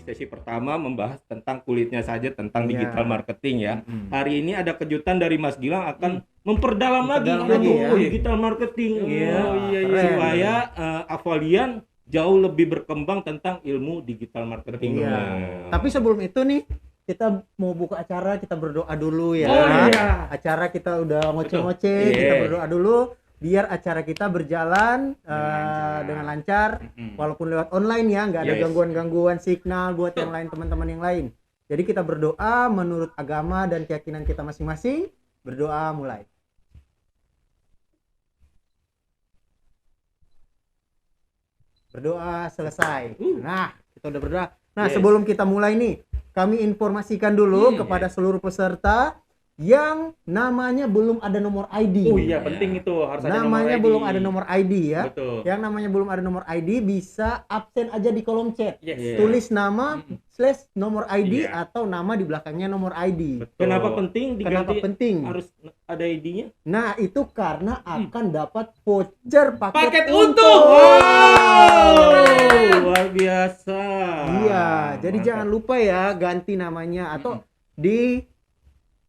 di sesi pertama membahas tentang kulitnya saja tentang Iya. digital marketing ya. Hari ini ada kejutan dari Mas Gilang akan memperdalam lagi Memperdalam lagi ya. digital marketing Oh, ya. iya, keren. Supaya Avalian jauh lebih berkembang tentang ilmu digital marketing. Iya. Tapi sebelum itu nih kita mau buka acara, kita berdoa dulu ya. Oh, iya. Acara kita udah ngoceh-ngoceh, Betul. kita Iya. berdoa dulu biar acara kita berjalan dengan lancar. Walaupun lewat online ya, nggak ada Yes. gangguan-gangguan signal buat yang lain, teman-teman yang lain. Jadi kita berdoa menurut agama dan keyakinan kita masing-masing. Berdoa mulai. Berdoa selesai. Nah, kita udah berdoa. Nah, Yes. sebelum kita mulai nih, kami informasikan dulu kepada seluruh peserta yang namanya belum ada nomor ID. Oh iya, penting itu harus ada nomor Namanya ID. belum ada nomor ID ya. Betul. Yang namanya belum ada nomor ID bisa absen aja di kolom chat. Yes. Iya. Tulis nama / nomor ID Iya. atau nama di belakangnya nomor ID. Betul. Kenapa penting Kenapa diganti penting? harus ada ID-nya? Nah, itu karena akan dapat voucher Paket untung. untung. Wow, luar biasa. Iya, jadi Mantap. jangan lupa ya ganti namanya atau di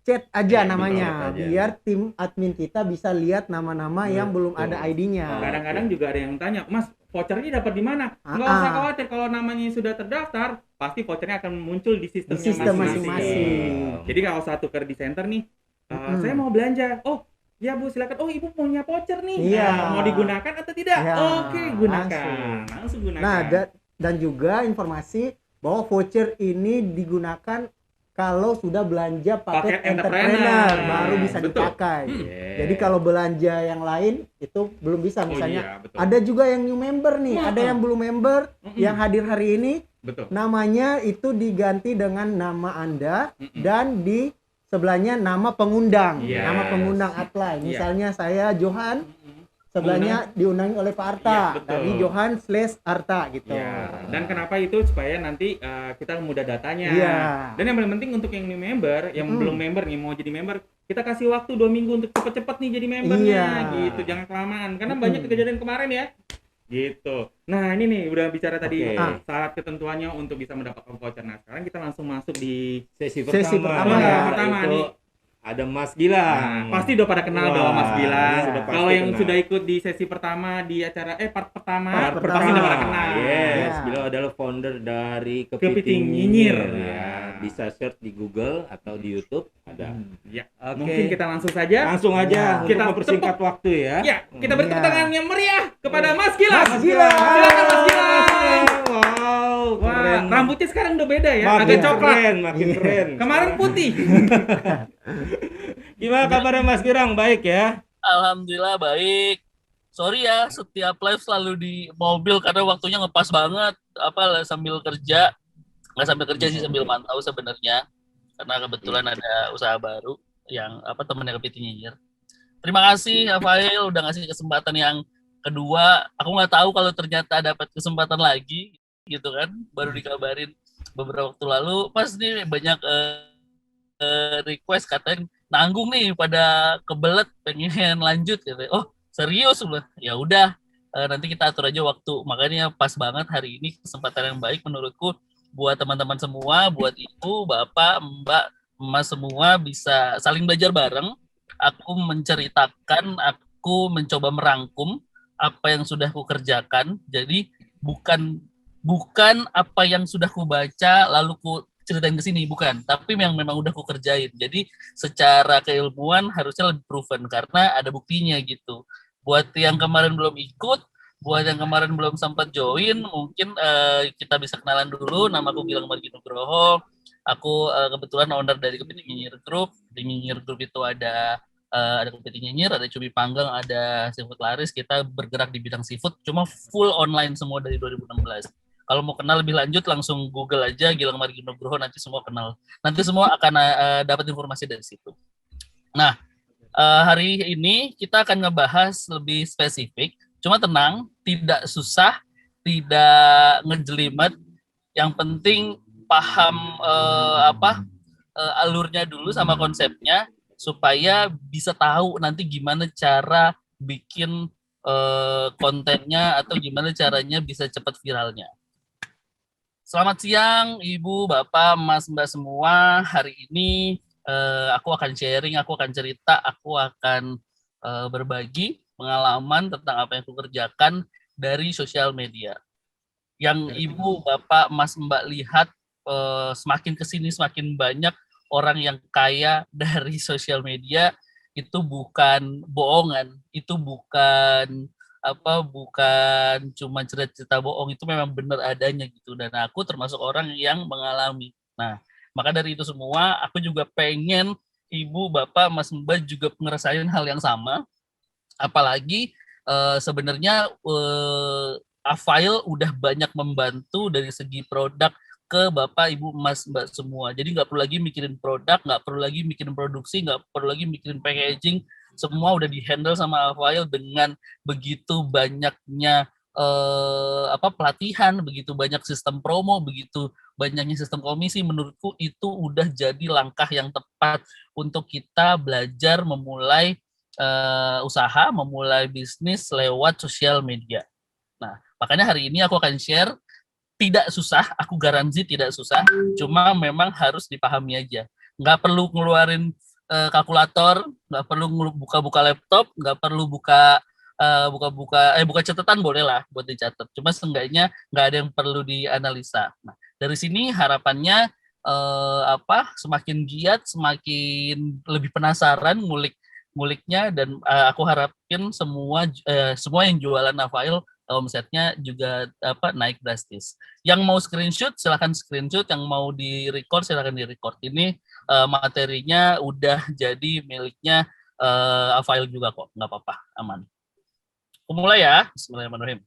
chat aja Iya, namanya di chat aja. biar tim admin kita bisa lihat nama-nama yang belum Betul. ada ID-nya. Kadang-kadang juga ada yang tanya, Mas, vouchernya dapat di mana? Nggak Ah, usah ah. khawatir, kalau namanya sudah terdaftar, pasti vouchernya akan muncul di Di sistemnya sistem masing-masing. masing-masing. Jadi kalau saat tuker di center nih, saya mau belanja. Oh, ya Bu, silakan. Oh, Ibu punya voucher nih. Iya. Nah, mau digunakan atau tidak? Ya, Oke, gunakan. Langsung gunakan. Nah, dan juga informasi bahwa voucher ini digunakan kalau sudah belanja paket Paket entrepreneur entrepreneur. baru bisa Betul. dipakai. Yes. Jadi kalau belanja yang lain itu belum bisa. Oh Misalnya iya, betul. ada juga yang new member nih, Wah. ada yang belum member yang hadir hari ini. Betul. Namanya itu diganti dengan nama Anda dan di sebelahnya nama pengundang. Yes. Nama pengundang apply. Iya. Misalnya saya Johan, sebelahnya diundangi oleh Pak Arta. Iya, betul. Dari Johan/Arta gitu. Ya, dan kenapa itu supaya nanti kita mudah datanya. Iya. Dan yang paling penting untuk yang new member, yang belum member nih mau jadi member, kita kasih waktu 2 minggu untuk cepet-cepet nih jadi membernya, Iya. gitu. Jangan kelamaan, karena banyak kejadian kemarin ya. Gitu. Nah ini nih udah bicara tadi Oke. syarat ketentuannya untuk bisa mendapatkan voucher. Nah sekarang kita langsung masuk di Sesi Sesi pertama Nah, ya. Pertama itu nih. ada Mas Gilang. pasti udah pada kenal Wah, dong Mas Gilang. sudah pasti Kalau yang kenal. sudah ikut di sesi pertama di acara part pertama, Part pasti pertama. udah pada kenal. Yes, Ya. beliau adalah founder dari Kepiting Kepiting Nyinyir. Ya, bisa search di Google atau di YouTube ada. Ya, Oke. mungkin kita langsung saja. Langsung aja Ya. untuk Kita mempersingkat waktu ya. Ya, kita beri tepuk Iya. tangan yang meriah kepada Mas Gilang. Mas Gilang. Silakan Mas Gilang. Wow, Wah, keren. rambutnya sekarang udah beda ya, Makin agak coklat. keren, makin Iya. keren. Kemarin putih. Gimana kabarnya Mas Girang? Baik ya? Alhamdulillah baik. Sorry ya, setiap live selalu di mobil karena waktunya ngepas banget. Sambil kerja, nggak sambil kerja sih, sambil mantau sebenarnya. Karena kebetulan ada usaha baru yang temennya Kepiting Nyinyir. Terima kasih Rafael udah ngasih kesempatan yang kedua. Aku nggak tahu kalau ternyata dapat kesempatan lagi, gitu kan? Baru dikabarin beberapa waktu lalu. Pas nih banyak request katanya nanggung nih pada kebelet pengen lanjut gitu. Oh serius loh, ya udah nanti kita atur aja waktu. Makanya pas banget hari ini kesempatan yang baik menurutku buat teman-teman semua, buat ibu, bapak, mbak, emas semua bisa saling belajar bareng. Aku menceritakan, aku mencoba merangkum apa yang sudah aku kerjakan. Jadi bukan apa yang sudah ku baca lalu ku ceritain ke sini, bukan, tapi yang memang udah aku kerjain. Jadi secara keilmuan harusnya lebih proven karena ada buktinya gitu. Buat yang kemarin belum ikut, buat yang kemarin belum sempat join, mungkin kita bisa kenalan dulu. Nama aku Gilang Margi Nugroho. Aku kebetulan owner dari Kepiting Nyinyir Group. Di Nyinyir Group itu ada Kepiting Nyinyir, ada Cumi Panggang, ada Seafood Laris. Kita bergerak di bidang seafood, cuma full online semua dari 2016. Kalau mau kenal lebih lanjut langsung Google aja Gilang Margi Nugroho, nanti semua kenal. Nanti semua akan dapat informasi dari situ. Nah, hari ini kita akan ngebahas lebih spesifik. Cuma tenang, tidak susah, tidak ngejelimet. Yang penting paham alurnya dulu sama konsepnya supaya bisa tahu nanti gimana cara bikin kontennya atau gimana caranya bisa cepat viralnya. Selamat siang, Ibu, Bapak, Mas, Mbak semua. Hari ini aku akan sharing, aku akan cerita, aku akan berbagi pengalaman tentang apa yang aku kerjakan dari sosial media. Yang Ibu, Bapak, Mas, Mbak lihat semakin kesini semakin banyak orang yang kaya dari sosial media. Itu bukan bohongan, itu bukan cuma cerita-cerita bohong, itu memang benar adanya gitu, dan aku termasuk orang yang mengalami. Nah, maka dari itu semua aku juga pengen Ibu, Bapak, Mas, Mbak juga ngerasain hal yang sama. Apalagi sebenarnya Avail udah banyak membantu dari segi produk ke Bapak, Ibu, Mas, Mbak semua. Jadi nggak perlu lagi mikirin produk, nggak perlu lagi mikirin produksi, nggak perlu lagi mikirin packaging. Semua udah di-handle sama Avail dengan begitu banyaknya pelatihan, begitu banyak sistem promo, begitu banyaknya sistem komisi. Menurutku itu udah jadi langkah yang tepat untuk kita belajar memulai usaha, memulai bisnis lewat sosial media. Nah, makanya hari ini aku akan share. Tidak susah, aku garansi tidak susah, cuma memang harus dipahami aja. Nggak perlu ngeluarin kalkulator, nggak perlu buka-buka laptop, nggak perlu buka catatan, boleh lah buat dicatat. Cuma seenggaknya nggak ada yang perlu dianalisa. Nah, dari sini harapannya semakin giat, semakin lebih penasaran nguliknya, dan aku harapin semua yang jualan Avail omsetnya juga naik drastis. Yang mau screenshot silahkan screenshot, yang mau di-record silahkan di-record. Ini materinya udah jadi miliknya Avail juga kok, nggak apa-apa, aman. Aku mulai ya, bismillahirrahmanirrahim.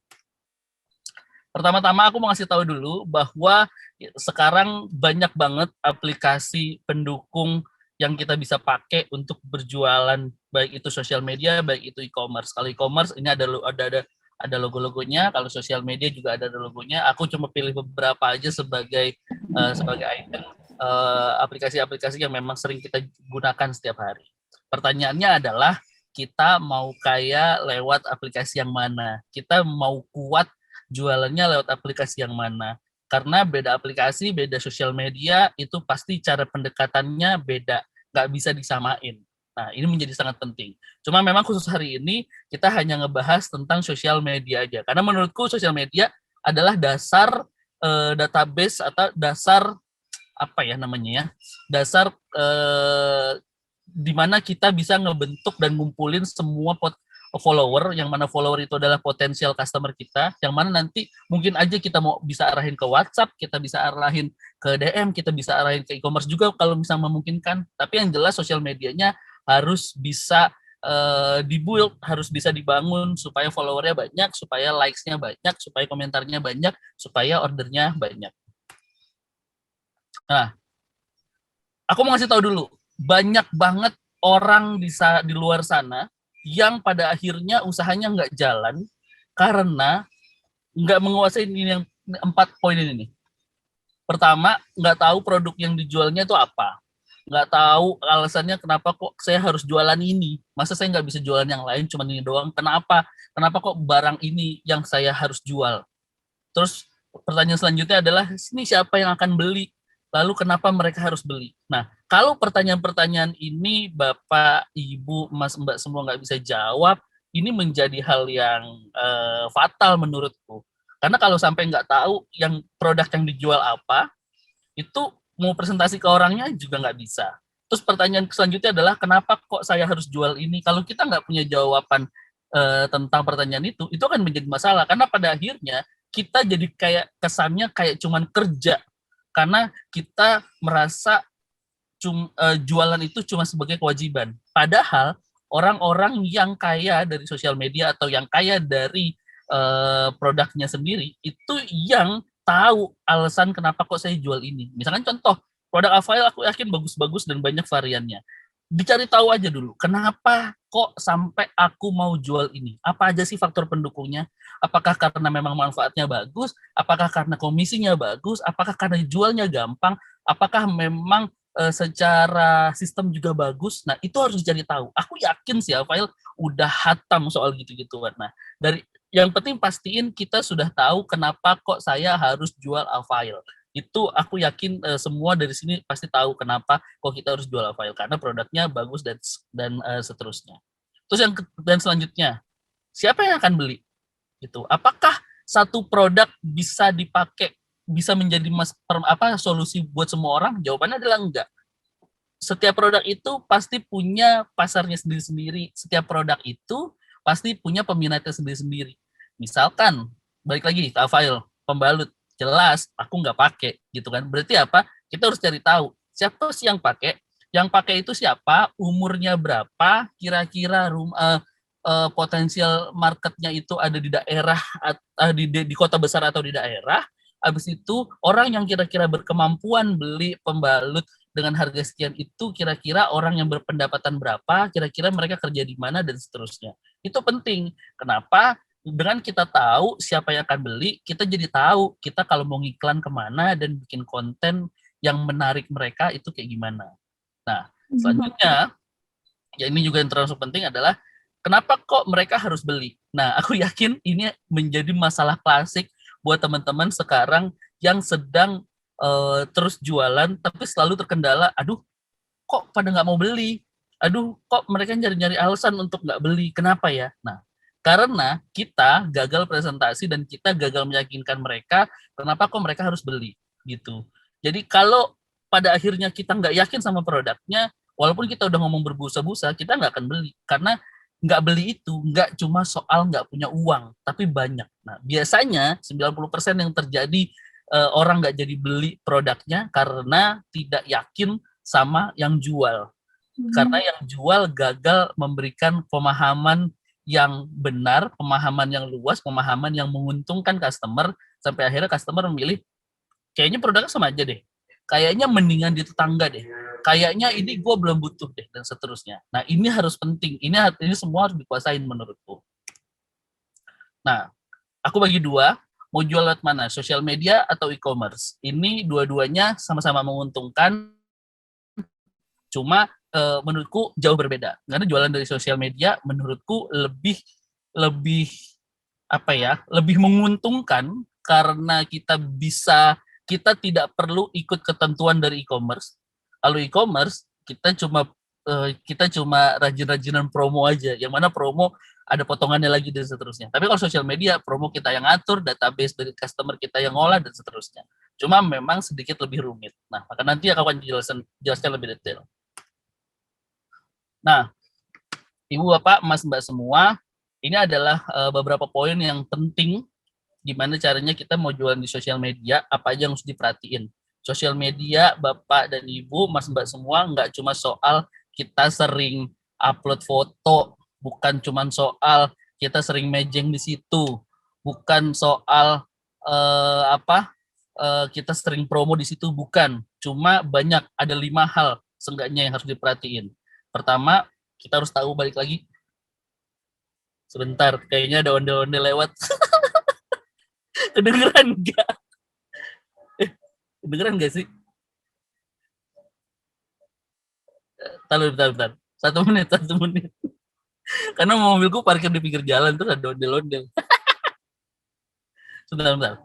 Pertama-tama aku mau ngasih tahu dulu bahwa sekarang banyak banget aplikasi pendukung yang kita bisa pakai untuk berjualan, baik itu sosial media, baik itu e-commerce. Kalau e-commerce ini ada logo-logonya, kalau sosial media juga ada logonya. Aku cuma pilih beberapa aja sebagai item aplikasi-aplikasi yang memang sering kita gunakan setiap hari. Pertanyaannya adalah, kita mau kaya lewat aplikasi yang mana? Kita mau kuat jualannya lewat aplikasi yang mana? Karena beda aplikasi, beda sosial media, itu pasti cara pendekatannya beda, nggak bisa disamain. Nah, ini menjadi sangat penting. Cuma memang khusus hari ini, kita hanya ngebahas tentang sosial media aja. Karena menurutku sosial media adalah dasar database atau dasar dasar di mana kita bisa ngebentuk dan ngumpulin semua follower, yang mana follower itu adalah potensial customer kita, yang mana nanti mungkin aja kita mau bisa arahin ke WhatsApp, kita bisa arahin ke DM, kita bisa arahin ke e-commerce juga kalau misalnya memungkinkan. Tapi yang jelas sosial medianya harus bisa dibuild, harus bisa dibangun supaya followernya banyak, supaya likes-nya banyak, supaya komentarnya banyak, supaya ordernya banyak. Nah, aku mau ngasih tahu dulu, banyak banget orang di luar sana yang pada akhirnya usahanya nggak jalan karena nggak menguasai ini yang 4 poin ini. Pertama, nggak tahu produk yang dijualnya itu apa. Nggak tahu alasannya kenapa kok saya harus jualan ini. Masa saya nggak bisa jualan yang lain, cuma ini doang. Kenapa kok barang ini yang saya harus jual? Terus pertanyaan selanjutnya adalah, ini siapa yang akan beli? Lalu kenapa mereka harus beli? Nah, kalau pertanyaan-pertanyaan ini Bapak, Ibu, Mas, Mbak semua nggak bisa jawab, ini menjadi hal yang fatal menurutku. Karena kalau sampai nggak tahu yang produk yang dijual apa, itu mau presentasi ke orangnya juga nggak bisa. Terus pertanyaan selanjutnya adalah, kenapa kok saya harus jual ini? Kalau kita nggak punya jawaban tentang pertanyaan itu akan menjadi masalah. Karena pada akhirnya kita jadi kayak kesannya kayak cuman kerja. Karena kita merasa jualan itu cuma sebagai kewajiban. Padahal orang-orang yang kaya dari sosial media atau yang kaya dari produknya sendiri, itu yang tahu alasan kenapa kok saya jual ini. Misalkan contoh, produk Avail aku yakin bagus-bagus dan banyak variannya. Dicari tahu aja dulu, kenapa kok sampai aku mau jual ini? Apa aja sih faktor pendukungnya? Apakah karena memang manfaatnya bagus? Apakah karena komisinya bagus? Apakah karena jualnya gampang? Apakah memang secara sistem juga bagus? Nah, itu harus dicari tahu. Aku yakin sih Avail udah hatam soal gitu-gituan. Nah, dari Yang penting pastiin kita sudah tahu kenapa kok saya harus jual Avail. Itu aku yakin semua dari sini pasti tahu kenapa kok kita harus jual Avail, karena produknya bagus dan seterusnya. Terus dan selanjutnya, siapa yang akan beli? Gitu. Apakah satu produk bisa dipakai, bisa menjadi solusi buat semua orang? Jawabannya adalah enggak. Setiap produk itu pasti punya pasarnya sendiri-sendiri. Setiap produk itu pasti punya peminatnya sendiri-sendiri. Misalkan, balik lagi ke Avail, pembalut, jelas aku nggak pakai, gitu kan. Berarti apa? Kita harus cari tahu, siapa sih yang pakai? Yang pakai itu siapa? Umurnya berapa? Kira-kira potensial marketnya itu ada di daerah, di kota besar atau di daerah. Habis itu, orang yang kira-kira berkemampuan beli pembalut dengan harga sekian itu, kira-kira orang yang berpendapatan berapa, kira-kira mereka kerja di mana, dan seterusnya. Itu penting. Kenapa? Dengan kita tahu siapa yang akan beli, kita jadi tahu kita kalau mau ngiklan kemana dan bikin konten yang menarik mereka itu kayak gimana. Nah, selanjutnya, ya ini juga yang termasuk penting adalah kenapa kok mereka harus beli. Nah, aku yakin ini menjadi masalah klasik buat teman-teman sekarang yang sedang terus jualan tapi selalu terkendala, aduh kok pada nggak mau beli, aduh kok mereka nyari-nyari alasan untuk nggak beli, kenapa ya? Nah, karena kita gagal presentasi dan kita gagal meyakinkan mereka kenapa kok mereka harus beli gitu. Jadi kalau pada akhirnya kita nggak yakin sama produknya, walaupun kita udah ngomong berbusa-busa, kita nggak akan beli. Karena nggak beli itu nggak cuma soal nggak punya uang, tapi banyak. Nah, biasanya 90% yang terjadi orang nggak jadi beli produknya karena tidak yakin sama yang jual. Karena yang jual gagal memberikan pemahaman yang benar, pemahaman yang luas, pemahaman yang menguntungkan customer, sampai akhirnya customer memilih, kayaknya produknya sama aja deh, kayaknya mendingan di tetangga deh, kayaknya ini gue belum butuh deh, dan seterusnya. Nah, ini harus penting, ini semua harus dikuasain menurutku. Nah, aku bagi dua, mau jual lewat mana, sosial media atau e-commerce. Ini dua-duanya sama-sama menguntungkan, cuma menurutku jauh berbeda. Karena jualan dari sosial media menurutku lebih lebih menguntungkan karena kita tidak perlu ikut ketentuan dari e-commerce. Kalau e-commerce kita cuma rajin-rajinan promo aja, yang mana promo ada potongannya lagi dan seterusnya. Tapi kalau sosial media, promo kita yang atur, database dari customer kita yang ngolah dan seterusnya. Cuma memang sedikit lebih rumit. Nah, maka nanti aku akan jelaskan lebih detail. Nah, Ibu, Bapak, Mas, Mbak semua, ini adalah beberapa poin yang penting gimana caranya kita mau jualan di sosial media, apa aja yang harus diperhatiin. Sosial media, Bapak dan Ibu, Mas, Mbak semua, nggak cuma soal kita sering upload foto, bukan cuma soal kita sering mejeng di situ, bukan soal kita sering promo di situ, bukan. Cuma banyak, ada 5 hal seenggaknya yang harus diperhatiin. Pertama, kita harus tahu, balik lagi. Sebentar, kayaknya ada ondel-ondel lewat. Kedengeran nggak? Kedengeran nggak sih? Bentar. 1 menit. Karena mobilku parkir di pinggir jalan, terus ada ondel-ondel. Sebentar.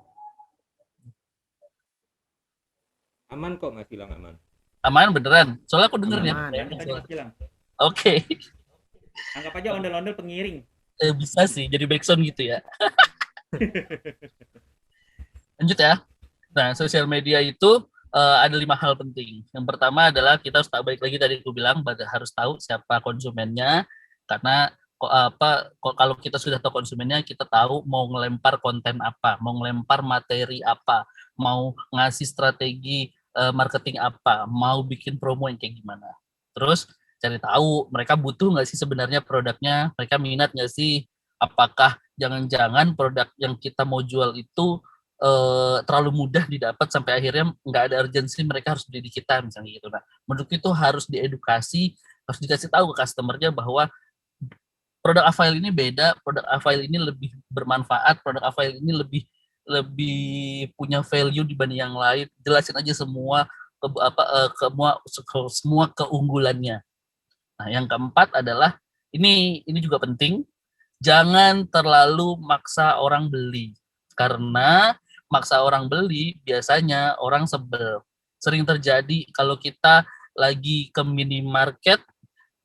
Aman kok, nggak hilang aman. Aman beneran, soalnya aku dengernya. Oke. Anggap aja ondel-ondel pengiring. Bisa sih, jadi backsound gitu ya. Lanjut ya. Nah, sosial media itu ada 5 hal penting. Yang pertama adalah kita harus balik lagi tadi aku bilang, harus tahu siapa konsumennya. Karena kalau kita sudah tahu konsumennya, kita tahu mau ngelempar konten apa, mau ngelempar materi apa, mau ngasih strategi marketing apa, mau bikin promo yang kayak gimana. Terus cari tahu mereka butuh nggak sih sebenarnya produknya, mereka minat nggak sih, apakah jangan-jangan produk yang kita mau jual itu terlalu mudah didapat sampai akhirnya nggak ada urgensi mereka harus beli di kita misalnya gitu. Nah, menurut itu harus diedukasi, harus dikasih tahu ke customernya bahwa produk Avail ini beda, produk Avail ini lebih bermanfaat, produk Avail ini lebih punya value dibanding yang lain. Jelasin aja semua semua keunggulannya. Nah, yang keempat adalah ini juga penting, jangan terlalu maksa orang beli. Karena maksa orang beli biasanya orang sebel. Sering terjadi kalau kita lagi ke minimarket,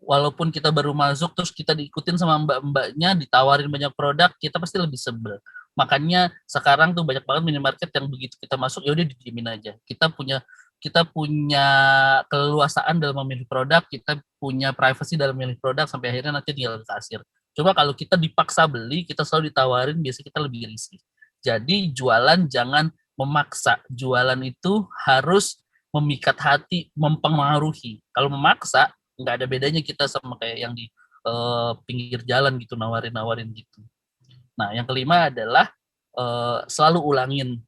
walaupun kita baru masuk terus kita diikutin sama mbak-mbaknya, ditawarin banyak produk, kita pasti lebih sebel. Makanya sekarang tuh banyak banget minimarket yang begitu kita masuk ya udah didiemin aja. Kita punya keleluasaan dalam memilih produk, kita punya privacy dalam memilih produk sampai akhirnya nanti tinggal ke kasir. Coba kalau kita dipaksa beli, kita selalu ditawarin, biasanya kita lebih risih. Jadi jualan jangan memaksa. Jualan itu harus memikat hati, mempengaruhi. Kalau memaksa, nggak ada bedanya kita sama kayak yang di pinggir jalan gitu, nawarin-nawarin gitu. Nah, yang kelima adalah selalu ulangin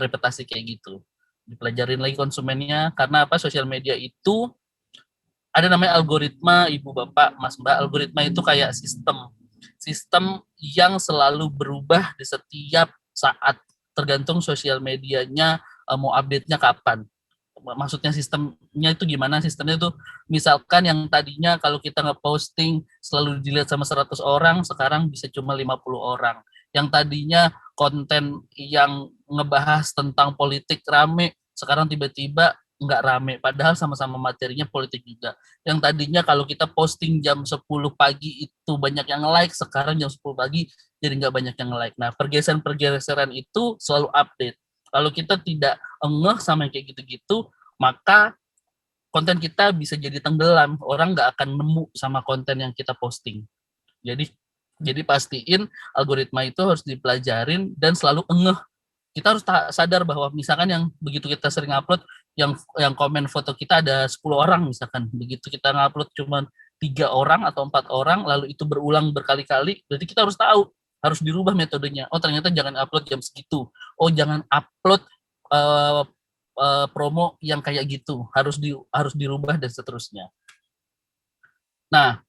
reputasi kayak gitu. Dipelajarin lagi konsumennya, karena sosial media itu ada namanya algoritma, Ibu Bapak, Mas Mbak. Algoritma itu kayak sistem yang selalu berubah di setiap saat, tergantung sosial medianya mau update-nya kapan. Maksudnya sistemnya itu gimana? Sistemnya itu misalkan yang tadinya kalau kita ngeposting selalu dilihat sama 100 orang, sekarang bisa cuma 50 orang. Yang tadinya konten yang ngebahas tentang politik rame, sekarang tiba-tiba nggak rame, padahal sama-sama materinya politik juga. Yang tadinya kalau kita posting jam 10 pagi itu banyak yang like, sekarang jam 10 pagi jadi nggak banyak yang like. Nah, pergeseran-pergeseran itu selalu update. Kalau kita tidak ngeh sama yang kayak gitu-gitu, maka konten kita bisa jadi tenggelam. Orang nggak akan nemu sama konten yang kita posting. Jadi pastiin algoritma itu harus dipelajarin dan selalu ngeh. Kita harus sadar bahwa misalkan yang begitu kita sering upload, yang komen foto kita ada 10 orang misalkan. Begitu kita ngupload cuma 3 orang atau 4 orang, lalu itu berulang berkali-kali, berarti kita harus tahu, harus dirubah metodenya. Oh, ternyata jangan upload jam segitu. Oh, jangan upload promo yang kayak gitu. Harus dirubah dan seterusnya. Nah,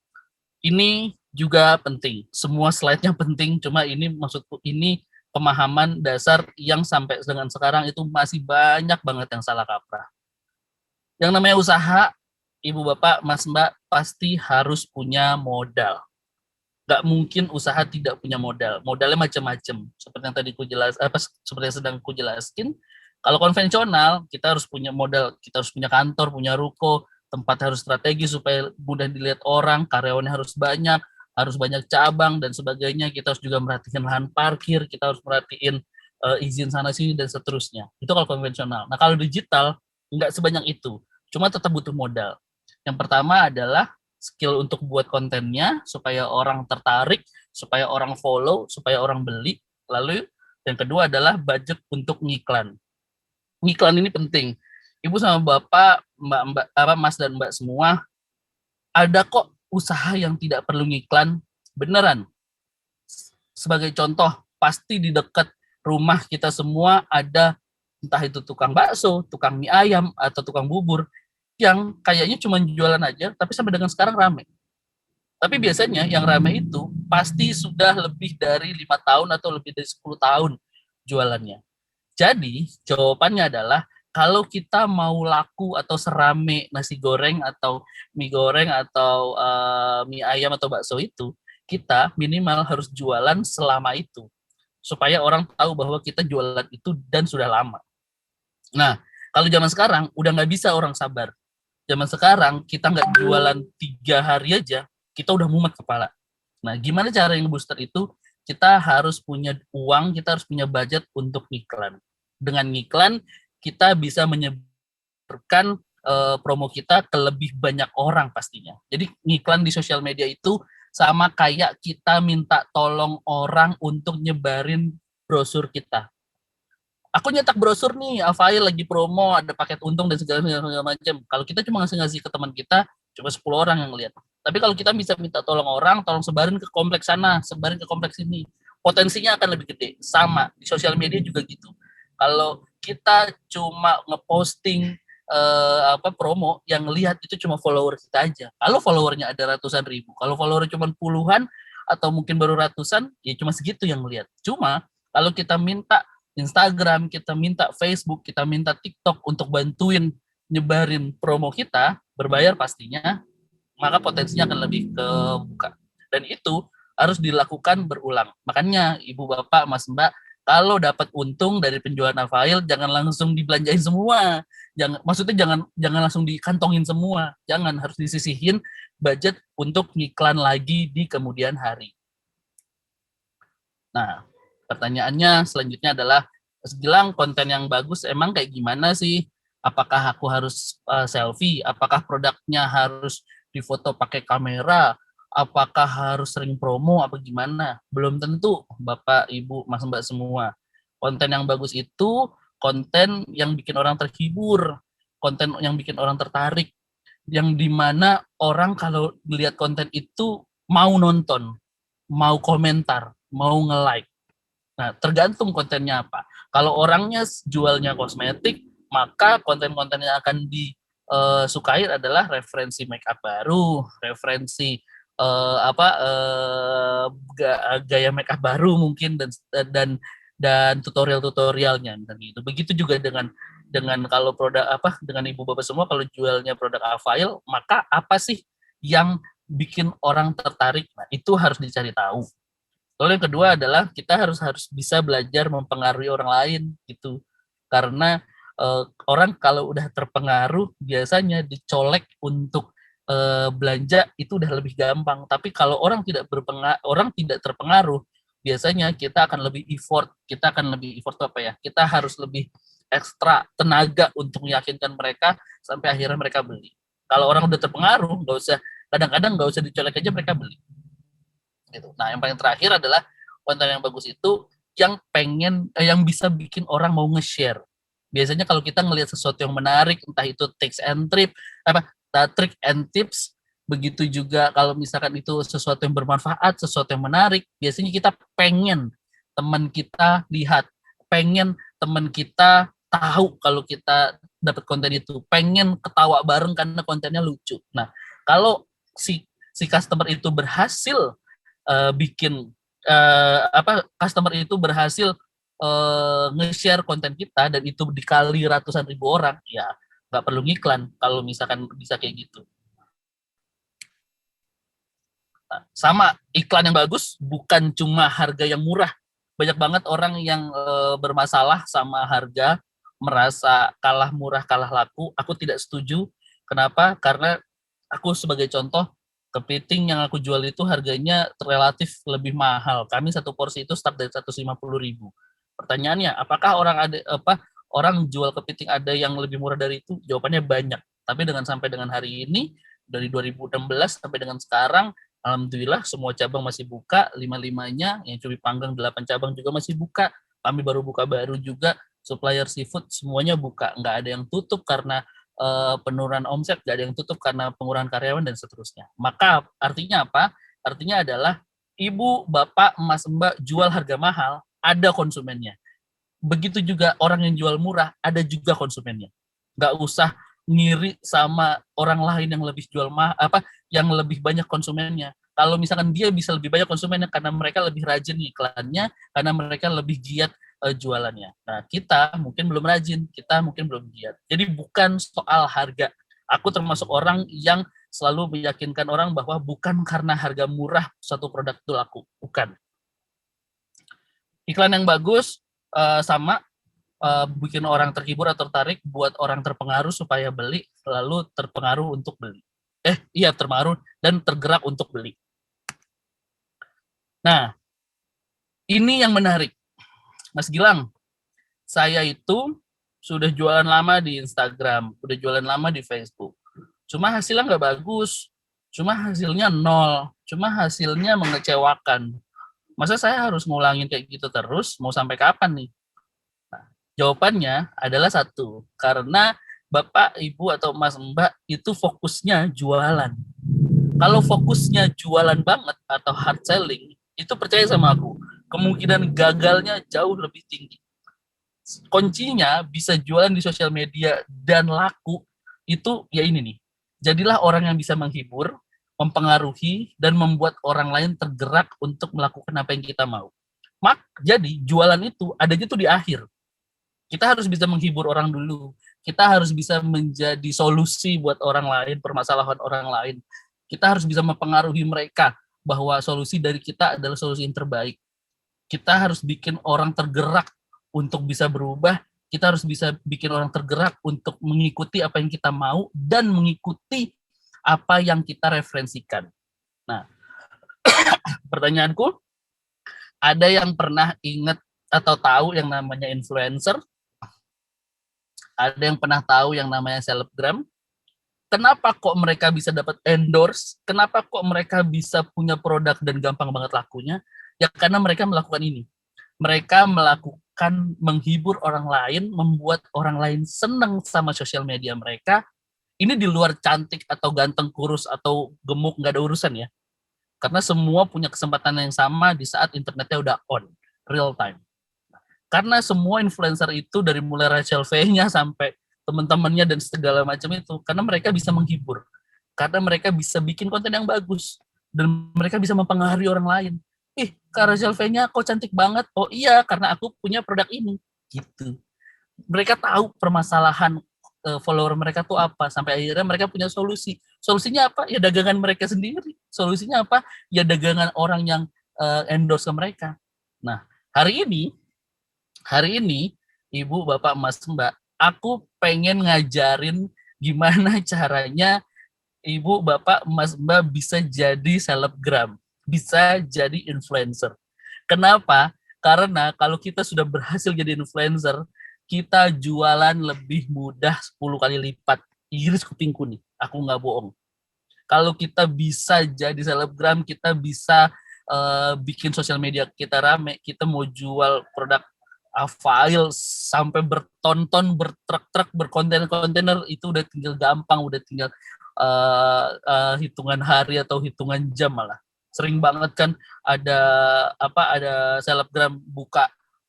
ini juga penting. Semua slide-nya penting, cuma ini maksudku ini pemahaman dasar yang sampai dengan sekarang itu masih banyak banget yang salah kaprah. Yang namanya usaha, Ibu Bapak, Mas Mbak, pasti harus punya modal. Nggak mungkin usaha tidak punya modal. Modalnya macam-macam. Seperti yang tadi seperti yang sedang ku jelaskin. Kalau konvensional, kita harus punya modal. Kita harus punya kantor, punya ruko, tempat harus strategis supaya mudah dilihat orang, karyawannya harus banyak cabang dan sebagainya. Kita harus juga merhatiin lahan parkir, kita harus merhatiin izin sana sini dan seterusnya. Itu kalau konvensional. Nah, kalau digital nggak sebanyak itu. Cuma tetap butuh modal. Yang pertama adalah skill untuk buat kontennya supaya orang tertarik, supaya orang follow, supaya orang beli. Lalu yang kedua adalah budget untuk ngiklan. Ngiklan ini penting. Ibu sama Bapak, Mas dan Mbak semua, ada kok usaha yang tidak perlu ngiklan, beneran. Sebagai contoh, pasti di dekat rumah kita semua ada entah itu tukang bakso, tukang mie ayam, atau tukang bubur yang kayaknya cuma jualan aja, tapi sampai dengan sekarang rame. Tapi biasanya yang rame itu pasti sudah lebih dari 5 tahun atau lebih dari 10 tahun jualannya. Jadi jawabannya adalah kalau kita mau laku atau serame nasi goreng atau mie goreng atau mie ayam atau bakso itu, kita minimal harus jualan selama itu. Supaya orang tahu bahwa kita jualan itu dan sudah lama. Nah, kalau zaman sekarang udah nggak bisa orang sabar. Zaman sekarang kita nggak jualan 3 hari aja, kita udah mumet kepala. Nah, gimana cara yang booster itu? Kita harus punya uang, kita harus punya budget untuk ngiklan. Dengan ngiklan, kita bisa menyebarkan promo kita ke lebih banyak orang pastinya. Jadi ngiklan di sosial media itu sama kayak kita minta tolong orang untuk nyebarin brosur kita. Aku nyetak brosur nih, Avail lagi promo, ada paket untung dan segala macam. Kalau kita cuma ngasih ke teman kita, cuma 10 orang yang lihat. Tapi kalau kita bisa minta tolong orang, tolong sebarin ke kompleks sana, sebarin ke kompleks ini, potensinya akan lebih gede. Sama, di sosial media juga gitu. Kalau kita cuma ngeposting promo, yang lihat itu cuma follower kita aja. Kalau followernya ada ratusan ribu, kalau follower cuma puluhan atau mungkin baru ratusan, ya cuma segitu yang lihat. Cuma kalau kita minta Instagram, kita minta Facebook, kita minta TikTok untuk bantuin nyebarin promo kita, berbayar pastinya, maka potensinya akan lebih kebuka. Dan itu harus dilakukan berulang. Makanya Ibu Bapak, Mas Mbak, kalau dapat untung dari penjualan Avail, jangan langsung dibelanjain semua. Jangan langsung dikantongin semua. Jangan, harus disisihin budget untuk ngiklan lagi di kemudian hari. Nah, pertanyaannya selanjutnya adalah, Mas Gilang, konten yang bagus emang kayak gimana sih? Apakah aku harus selfie? Apakah produknya harus difoto pakai kamera? Apakah harus sering promo apa gimana? Belum tentu, Bapak, Ibu, Mas Mbak semua. Konten yang bagus itu konten yang bikin orang terhibur, konten yang bikin orang tertarik, yang dimana orang kalau melihat konten itu mau nonton, mau komentar, mau nge-like. Nah, tergantung kontennya apa. Kalau orangnya jualnya kosmetik, maka konten-konten yang akan disukai adalah referensi makeup baru, referensi gaya makeup baru mungkin, dan tutorial-tutorialnya dan gitu. Begitu juga dengan kalau produk dengan Ibu Bapak semua, kalau jualnya produk Avail, maka apa sih yang bikin orang tertarik? Nah, itu harus dicari tahu. Lalu yang kedua adalah kita harus bisa belajar mempengaruhi orang lain gitu. Karena orang kalau udah terpengaruh biasanya dicolek untuk belanja itu udah lebih gampang. Tapi kalau orang tidak terpengaruh, biasanya kita akan lebih effort. Kita harus lebih ekstra tenaga untuk meyakinkan mereka sampai akhirnya mereka beli. Kalau orang udah terpengaruh, kadang-kadang nggak usah dicolek aja mereka beli. Gitu. Nah, yang paling terakhir adalah konten yang bagus itu yang bisa bikin orang mau nge-share. Biasanya kalau kita ngelihat sesuatu yang menarik, entah itu tips and trick and tips, begitu juga kalau misalkan itu sesuatu yang bermanfaat, sesuatu yang menarik, biasanya kita pengen teman kita lihat, pengen teman kita tahu kalau kita dapat konten itu, pengen ketawa bareng karena kontennya lucu. Nah, kalau si customer itu berhasil customer itu berhasil nge-share konten kita dan itu dikali ratusan ribu orang, ya nggak perlu ngiklan kalau misalkan bisa kayak gitu. Nah, sama iklan yang bagus bukan cuma harga yang murah. Banyak banget orang yang bermasalah sama harga, merasa kalah murah, kalah laku. Aku tidak setuju. Kenapa? Karena aku sebagai contoh, kepiting yang aku jual itu harganya relatif lebih mahal. Kami satu porsi itu start dari 150.000. Pertanyaannya, apakah orang jual kepiting ada yang lebih murah dari itu? Jawabannya banyak. Tapi sampai dengan hari ini, dari 2016 sampai dengan sekarang, alhamdulillah semua cabang masih buka, 5-5-nya, yang Cumi Panggang 8 cabang juga masih buka. Kami baru buka baru juga, supplier seafood semuanya buka. Nggak ada yang tutup karena penurunan omset, nggak ada yang tutup karena pengurangan karyawan, dan seterusnya. Maka artinya apa? Artinya adalah Ibu, Bapak, Mas, Mbak jual harga mahal, ada konsumennya. Begitu juga orang yang jual murah, ada juga konsumennya. Nggak usah ngiri sama orang lain yang lebih yang lebih banyak konsumennya. Kalau misalkan dia bisa lebih banyak konsumennya karena mereka lebih rajin iklannya, karena mereka lebih giat jualannya. Nah, kita mungkin belum rajin, kita mungkin belum giat. Jadi bukan soal harga. Aku termasuk orang yang selalu meyakinkan orang bahwa bukan karena harga murah suatu produk itu laku, bukan. Iklan yang bagus sama bikin orang terhibur atau tertarik, buat orang terpengaruh supaya beli, lalu terpengaruh untuk beli. Terpengaruh dan tergerak untuk beli. Nah, ini yang menarik. Mas Gilang, saya itu sudah jualan lama di Instagram, udah jualan lama di Facebook. Cuma hasilnya nggak bagus, cuma hasilnya 0, cuma hasilnya mengecewakan. Masa saya harus ngulangin kayak gitu terus, mau sampai kapan nih? Nah, jawabannya adalah satu, karena Bapak, Ibu, atau Mas, Mbak itu fokusnya jualan. Kalau fokusnya jualan banget atau hard selling, itu percaya sama aku, kemungkinan gagalnya jauh lebih tinggi. Kuncinya bisa jualan di sosial media dan laku, itu ya ini nih. Jadilah orang yang bisa menghibur, mempengaruhi, dan membuat orang lain tergerak untuk melakukan apa yang kita mau. Jadi jualan itu adanya tuh di akhir. Kita harus bisa menghibur orang dulu. Kita harus bisa menjadi solusi buat orang lain, permasalahan orang lain. Kita harus bisa mempengaruhi mereka bahwa solusi dari kita adalah solusi yang terbaik. Kita harus bikin orang tergerak untuk bisa berubah. Kita harus bisa bikin orang tergerak untuk mengikuti apa yang kita mau dan mengikuti apa yang kita referensikan. Nah, pertanyaanku, ada yang pernah ingat atau tahu yang namanya influencer? Ada yang pernah tahu yang namanya selebgram? Kenapa kok mereka bisa dapat endorse? Kenapa kok mereka bisa punya produk dan gampang banget lakunya? Ya karena mereka melakukan ini. Mereka melakukan menghibur orang lain, membuat orang lain senang sama sosial media mereka. Ini di luar cantik atau ganteng, kurus atau gemuk, nggak ada urusan ya. Karena semua punya kesempatan yang sama di saat internetnya udah on, real time. Karena semua influencer itu dari mulai Rachel V-nya sampai teman-temannya dan segala macam itu, karena mereka bisa menghibur, karena mereka bisa bikin konten yang bagus, dan mereka bisa mempengaruhi orang lain. Kak Rachel V-nya kok cantik banget. Oh iya, karena aku punya produk ini. Gitu. Mereka tahu permasalahan follower mereka tuh apa, sampai akhirnya mereka punya solusi. Solusinya apa? Ya dagangan mereka sendiri. Solusinya apa? Ya dagangan orang yang endorse ke mereka. Nah, hari ini, Ibu, Bapak, Mas, Mbak, aku pengen ngajarin gimana caranya Ibu, Bapak, Mas, Mbak bisa jadi selebgram, bisa jadi influencer. Kenapa? Karena kalau kita sudah berhasil jadi influencer, kita jualan lebih mudah 10 kali lipat. Iris kupingku nih, aku nggak bohong. Kalau kita bisa jadi selebgram, kita bisa bikin sosial media kita rame, kita mau jual produk file sampai bertonton, bertruk-truk, berkontainer-kontainer, itu udah tinggal gampang, udah tinggal hitungan hari atau hitungan jam malah. Sering banget kan ada selebgram buka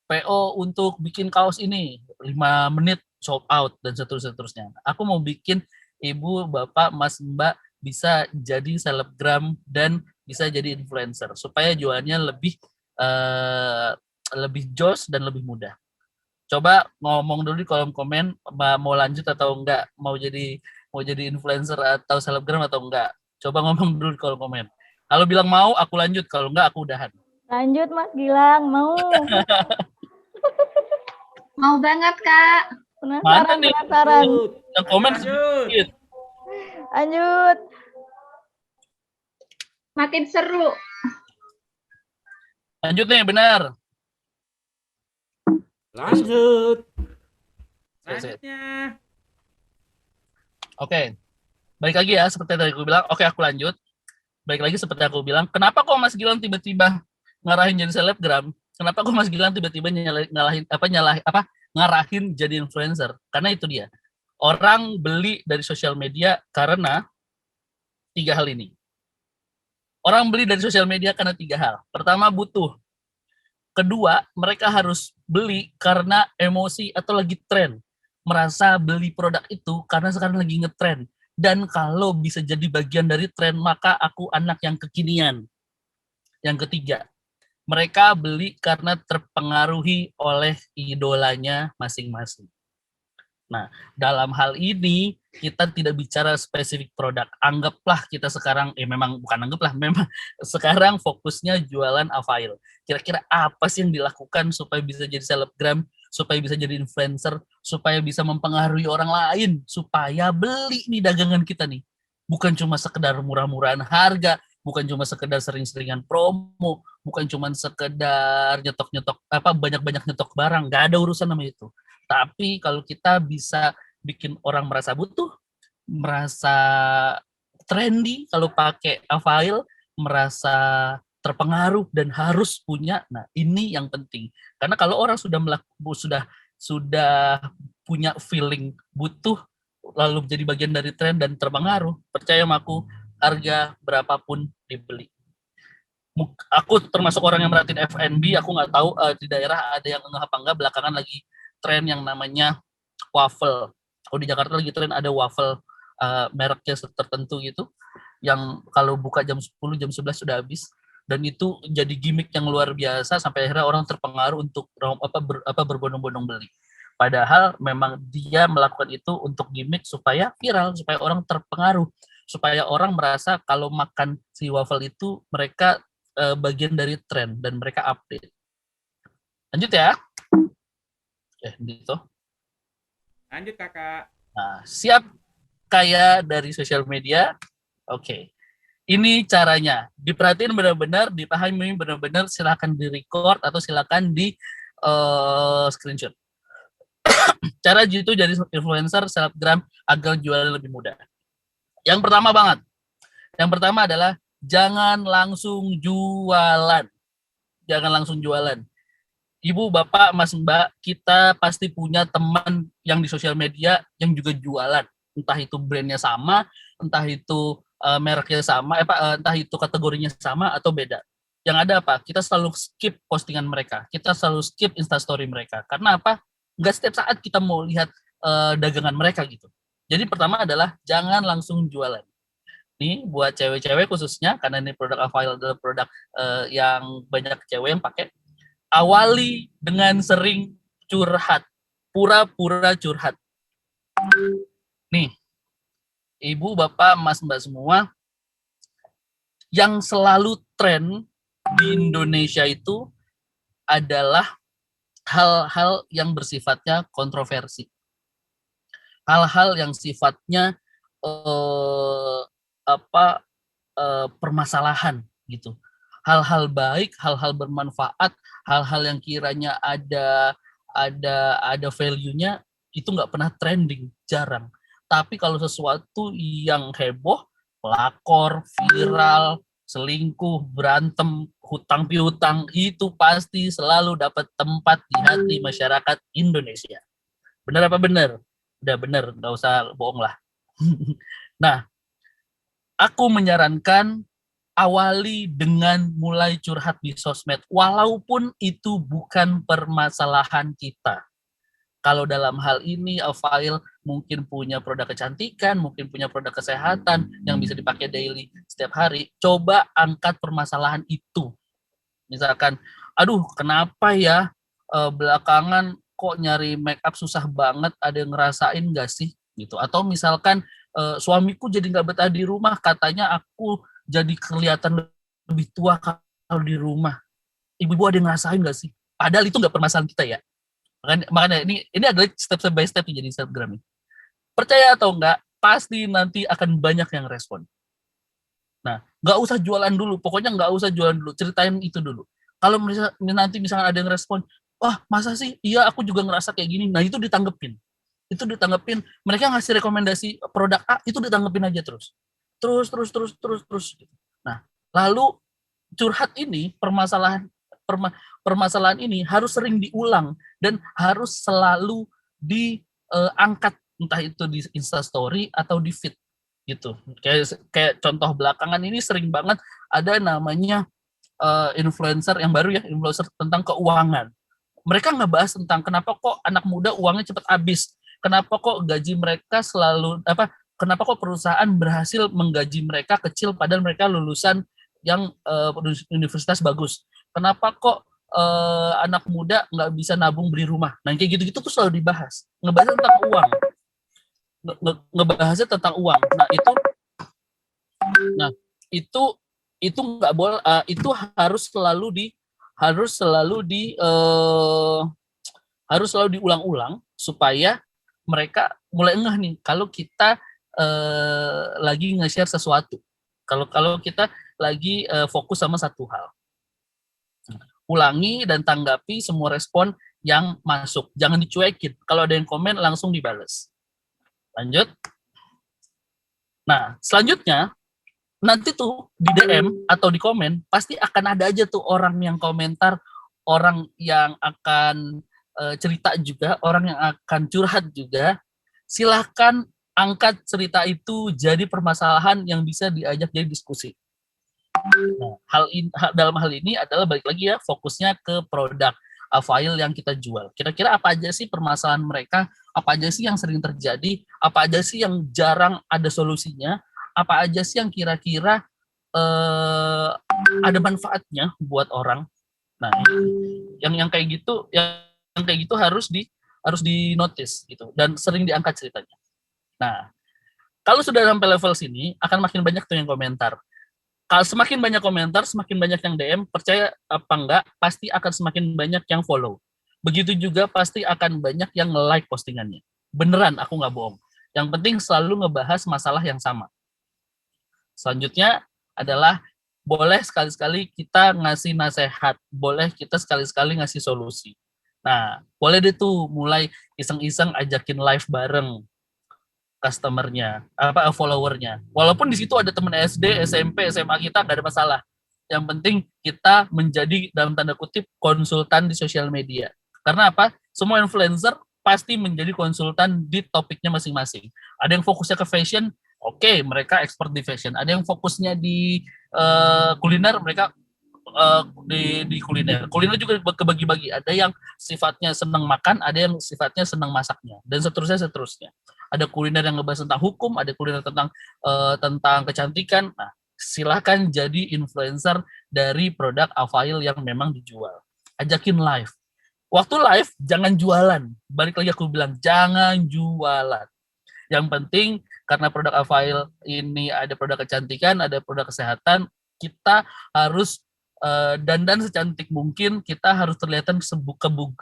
PO untuk bikin kaos ini 5 menit sold out dan seterusnya. Aku mau bikin Ibu, Bapak, Mas, Mbak bisa jadi selebgram dan bisa jadi influencer supaya jualannya lebih jos dan lebih mudah. Coba ngomong dulu di kolom komen mau lanjut atau enggak, mau jadi influencer atau selebgram atau enggak. Coba ngomong dulu di kolom komen. Kalau bilang mau, aku lanjut. Kalau enggak, aku udahan. Lanjut Mas Gilang, mau. Mau banget, Kak. Mana nih? Penasaran. Yang komen sedikit. Lanjut. Makin seru. Lanjut nih, benar. Lanjut. Selanjutnya. Oke. Balik lagi ya, seperti tadi aku bilang. Oke, aku lanjut. Balik lagi seperti aku bilang. Kenapa kok Mas Gilang tiba-tiba ngarahin jadi selebgram? Kenapa kok Mas Gilang tiba-tiba ngarahin jadi influencer? Karena itu dia. Orang beli dari sosial media karena 3 hal ini. Orang beli dari sosial media karena 3 hal. Pertama, butuh. Kedua, mereka harus beli karena emosi atau lagi tren. Merasa beli produk itu karena sekarang lagi ngetren. Dan kalau bisa jadi bagian dari tren, maka aku anak yang kekinian. Yang ketiga, mereka beli karena terpengaruhi oleh idolanya masing-masing. Nah, dalam hal ini kita tidak bicara spesifik produk. Anggaplah kita sekarang, memang sekarang fokusnya jualan file. Kira-kira apa sih yang dilakukan supaya bisa jadi selebgram, supaya bisa jadi influencer, supaya bisa mempengaruhi orang lain, supaya beli nih dagangan kita nih. Bukan cuma sekedar murah-murahan harga, bukan cuma sekedar sering-seringan promo, bukan cuma sekedar nyetok-nyetok banyak-banyak nyetok barang, nggak ada urusan sama itu. Tapi kalau kita bisa bikin orang merasa butuh, merasa trendy kalau pakai file, merasa terpengaruh dan harus punya. Nah, ini yang penting. Karena kalau orang sudah punya feeling butuh lalu menjadi bagian dari tren dan terpengaruh, percaya sama aku, harga berapapun dibeli. Aku termasuk orang yang merhatiin F&B, aku nggak tahu di daerah ada yang nggak apa enggak, belakangan lagi tren yang namanya waffle. Kalau di Jakarta lagi tren ada waffle mereknya tertentu gitu, yang kalau buka jam 10, jam 11 sudah habis. Dan itu jadi gimmick yang luar biasa sampai akhirnya orang terpengaruh untuk berbondong-bondong beli. Padahal memang dia melakukan itu untuk gimmick supaya viral, supaya orang terpengaruh, supaya orang merasa kalau makan si waffle itu mereka bagian dari tren dan mereka update. Lanjut ya. Gitu. Lanjut kakak. Nah, siap kaya dari sosial media? Oke. Ini caranya. Diperhatiin benar-benar, dipahami benar-benar, silakan di-record atau silakan di screenshot. Cara gitu jadi influencer selebgram agar jualan lebih mudah. Yang pertama banget. Yang pertama adalah jangan langsung jualan. Jangan langsung jualan. Ibu, Bapak, Mas, Mbak, kita pasti punya teman yang di sosial media yang juga jualan. Entah itu brandnya sama, entah itu mereknya sama, entah itu kategorinya sama atau beda. Yang ada apa? Kita selalu skip postingan mereka. Kita selalu skip instastory mereka. Karena apa? Nggak setiap saat kita mau lihat dagangan mereka gitu. Jadi pertama adalah jangan langsung jualan. Ini buat cewek-cewek khususnya, karena ini produk Avail adalah produk yang banyak cewek yang pakai. Awali dengan sering curhat. Pura-pura curhat. Nih, Ibu, Bapak, Mas, Mbak semua, yang selalu tren di Indonesia itu adalah hal-hal yang bersifatnya kontroversi. Hal-hal yang sifatnya permasalahan gitu. Hal-hal baik, hal-hal bermanfaat, hal-hal yang kiranya ada value-nya itu nggak pernah trending, jarang. Tapi kalau sesuatu yang heboh, pelakor, viral, selingkuh, berantem, hutang piutang, itu pasti selalu dapat tempat di hati masyarakat Indonesia. Benar apa benar? Udah benar, nggak usah bohong lah. Nah, aku menyarankan awali dengan mulai curhat di sosmed, walaupun itu bukan permasalahan kita. Kalau dalam hal ini, Avail mungkin punya produk kecantikan, mungkin punya produk kesehatan yang bisa dipakai daily setiap hari. Coba angkat permasalahan itu. Misalkan, aduh kenapa ya belakangan kok nyari make up susah banget, ada yang ngerasain nggak sih? Gitu. Atau misalkan suamiku jadi nggak betah di rumah, katanya aku jadi kelihatan lebih tua kalau di rumah. Ibu-ibu ada yang ngerasain nggak sih? Padahal itu nggak permasalahan kita ya. Makanya ini adalah step by step jadi Instagram ini. Percaya atau enggak, pasti nanti akan banyak yang respon. Nah, nggak usah jualan dulu, pokoknya nggak usah jualan dulu, ceritain itu dulu. Kalau nanti misalkan ada yang respon, wah masa sih, iya aku juga ngerasa kayak gini, nah itu ditanggepin. Mereka ngasih rekomendasi produk A, itu ditanggepin aja terus. Terus. Nah, lalu curhat ini, permasalahan ini harus sering diulang dan harus selalu diangkat, entah itu di Instastory atau di feed gitu. Kayak contoh belakangan ini sering banget ada namanya influencer yang baru ya, influencer tentang keuangan. Mereka ngebahas tentang kenapa kok anak muda uangnya cepat habis, kenapa kok gaji mereka kenapa kok perusahaan berhasil menggaji mereka kecil padahal mereka lulusan yang universitas bagus. Kenapa kok anak muda nggak bisa nabung beli rumah? Nah kayak gitu-gitu tuh selalu dibahas. Ngebahasnya tentang uang. Ngebahasnya tentang uang. Itu nggak boleh. Itu harus selalu diulang-ulang supaya mereka mulai ngeh nih kalau kita lagi nge-share sesuatu. Kalau kita lagi fokus sama satu hal. Ulangi dan tanggapi semua respon yang masuk. Jangan dicuekin. Kalau ada yang komen, langsung dibales. Lanjut. Nah, selanjutnya, nanti tuh di DM atau di komen, pasti akan ada aja tuh orang yang komentar, orang yang akan cerita juga, orang yang akan curhat juga. Silahkan angkat cerita itu jadi permasalahan yang bisa diajak jadi diskusi. Nah, dalam hal ini adalah balik lagi ya, fokusnya ke produk Avail yang kita jual. Kira-kira apa aja sih permasalahan mereka, apa aja sih yang sering terjadi, apa aja sih yang jarang ada solusinya, apa aja sih yang kira-kira ada manfaatnya buat orang. Nah, yang kayak gitu harus di notice gitu dan sering diangkat ceritanya. Nah, Kalau sudah sampai level sini, akan makin banyak tuh yang komentar. Kalau semakin banyak komentar, semakin banyak yang DM, percaya apa enggak, pasti akan semakin banyak yang follow. Begitu juga pasti akan banyak yang like postingannya. Beneran, aku nggak bohong. Yang penting selalu ngebahas masalah yang sama. Selanjutnya adalah boleh sekali-sekali kita ngasih nasihat, boleh kita sekali-sekali ngasih solusi. Nah, boleh deh tuh mulai iseng-iseng ajakin live bareng customer-nya, follower-nya. Walaupun di situ ada teman SD, SMP, SMA kita nggak ada masalah. Yang penting kita menjadi dalam tanda kutip konsultan di sosial media. Karena apa? Semua influencer pasti menjadi konsultan di topiknya masing-masing. Ada yang fokusnya ke fashion, oke, mereka expert di fashion. Ada yang fokusnya di kuliner, mereka di kuliner. Kuliner juga kebagi-bagi. Ada yang sifatnya senang makan, ada yang sifatnya senang masaknya, dan seterusnya. Ada kuliner yang ngebahas tentang hukum, ada kuliner tentang kecantikan. Nah, silakan jadi influencer dari produk Avail yang memang dijual. Ajakin live. Waktu live jangan jualan. Balik lagi aku bilang jangan jualan. Yang penting karena produk Avail ini ada produk kecantikan, ada produk kesehatan, kita harus dandan secantik mungkin, kita harus terlihat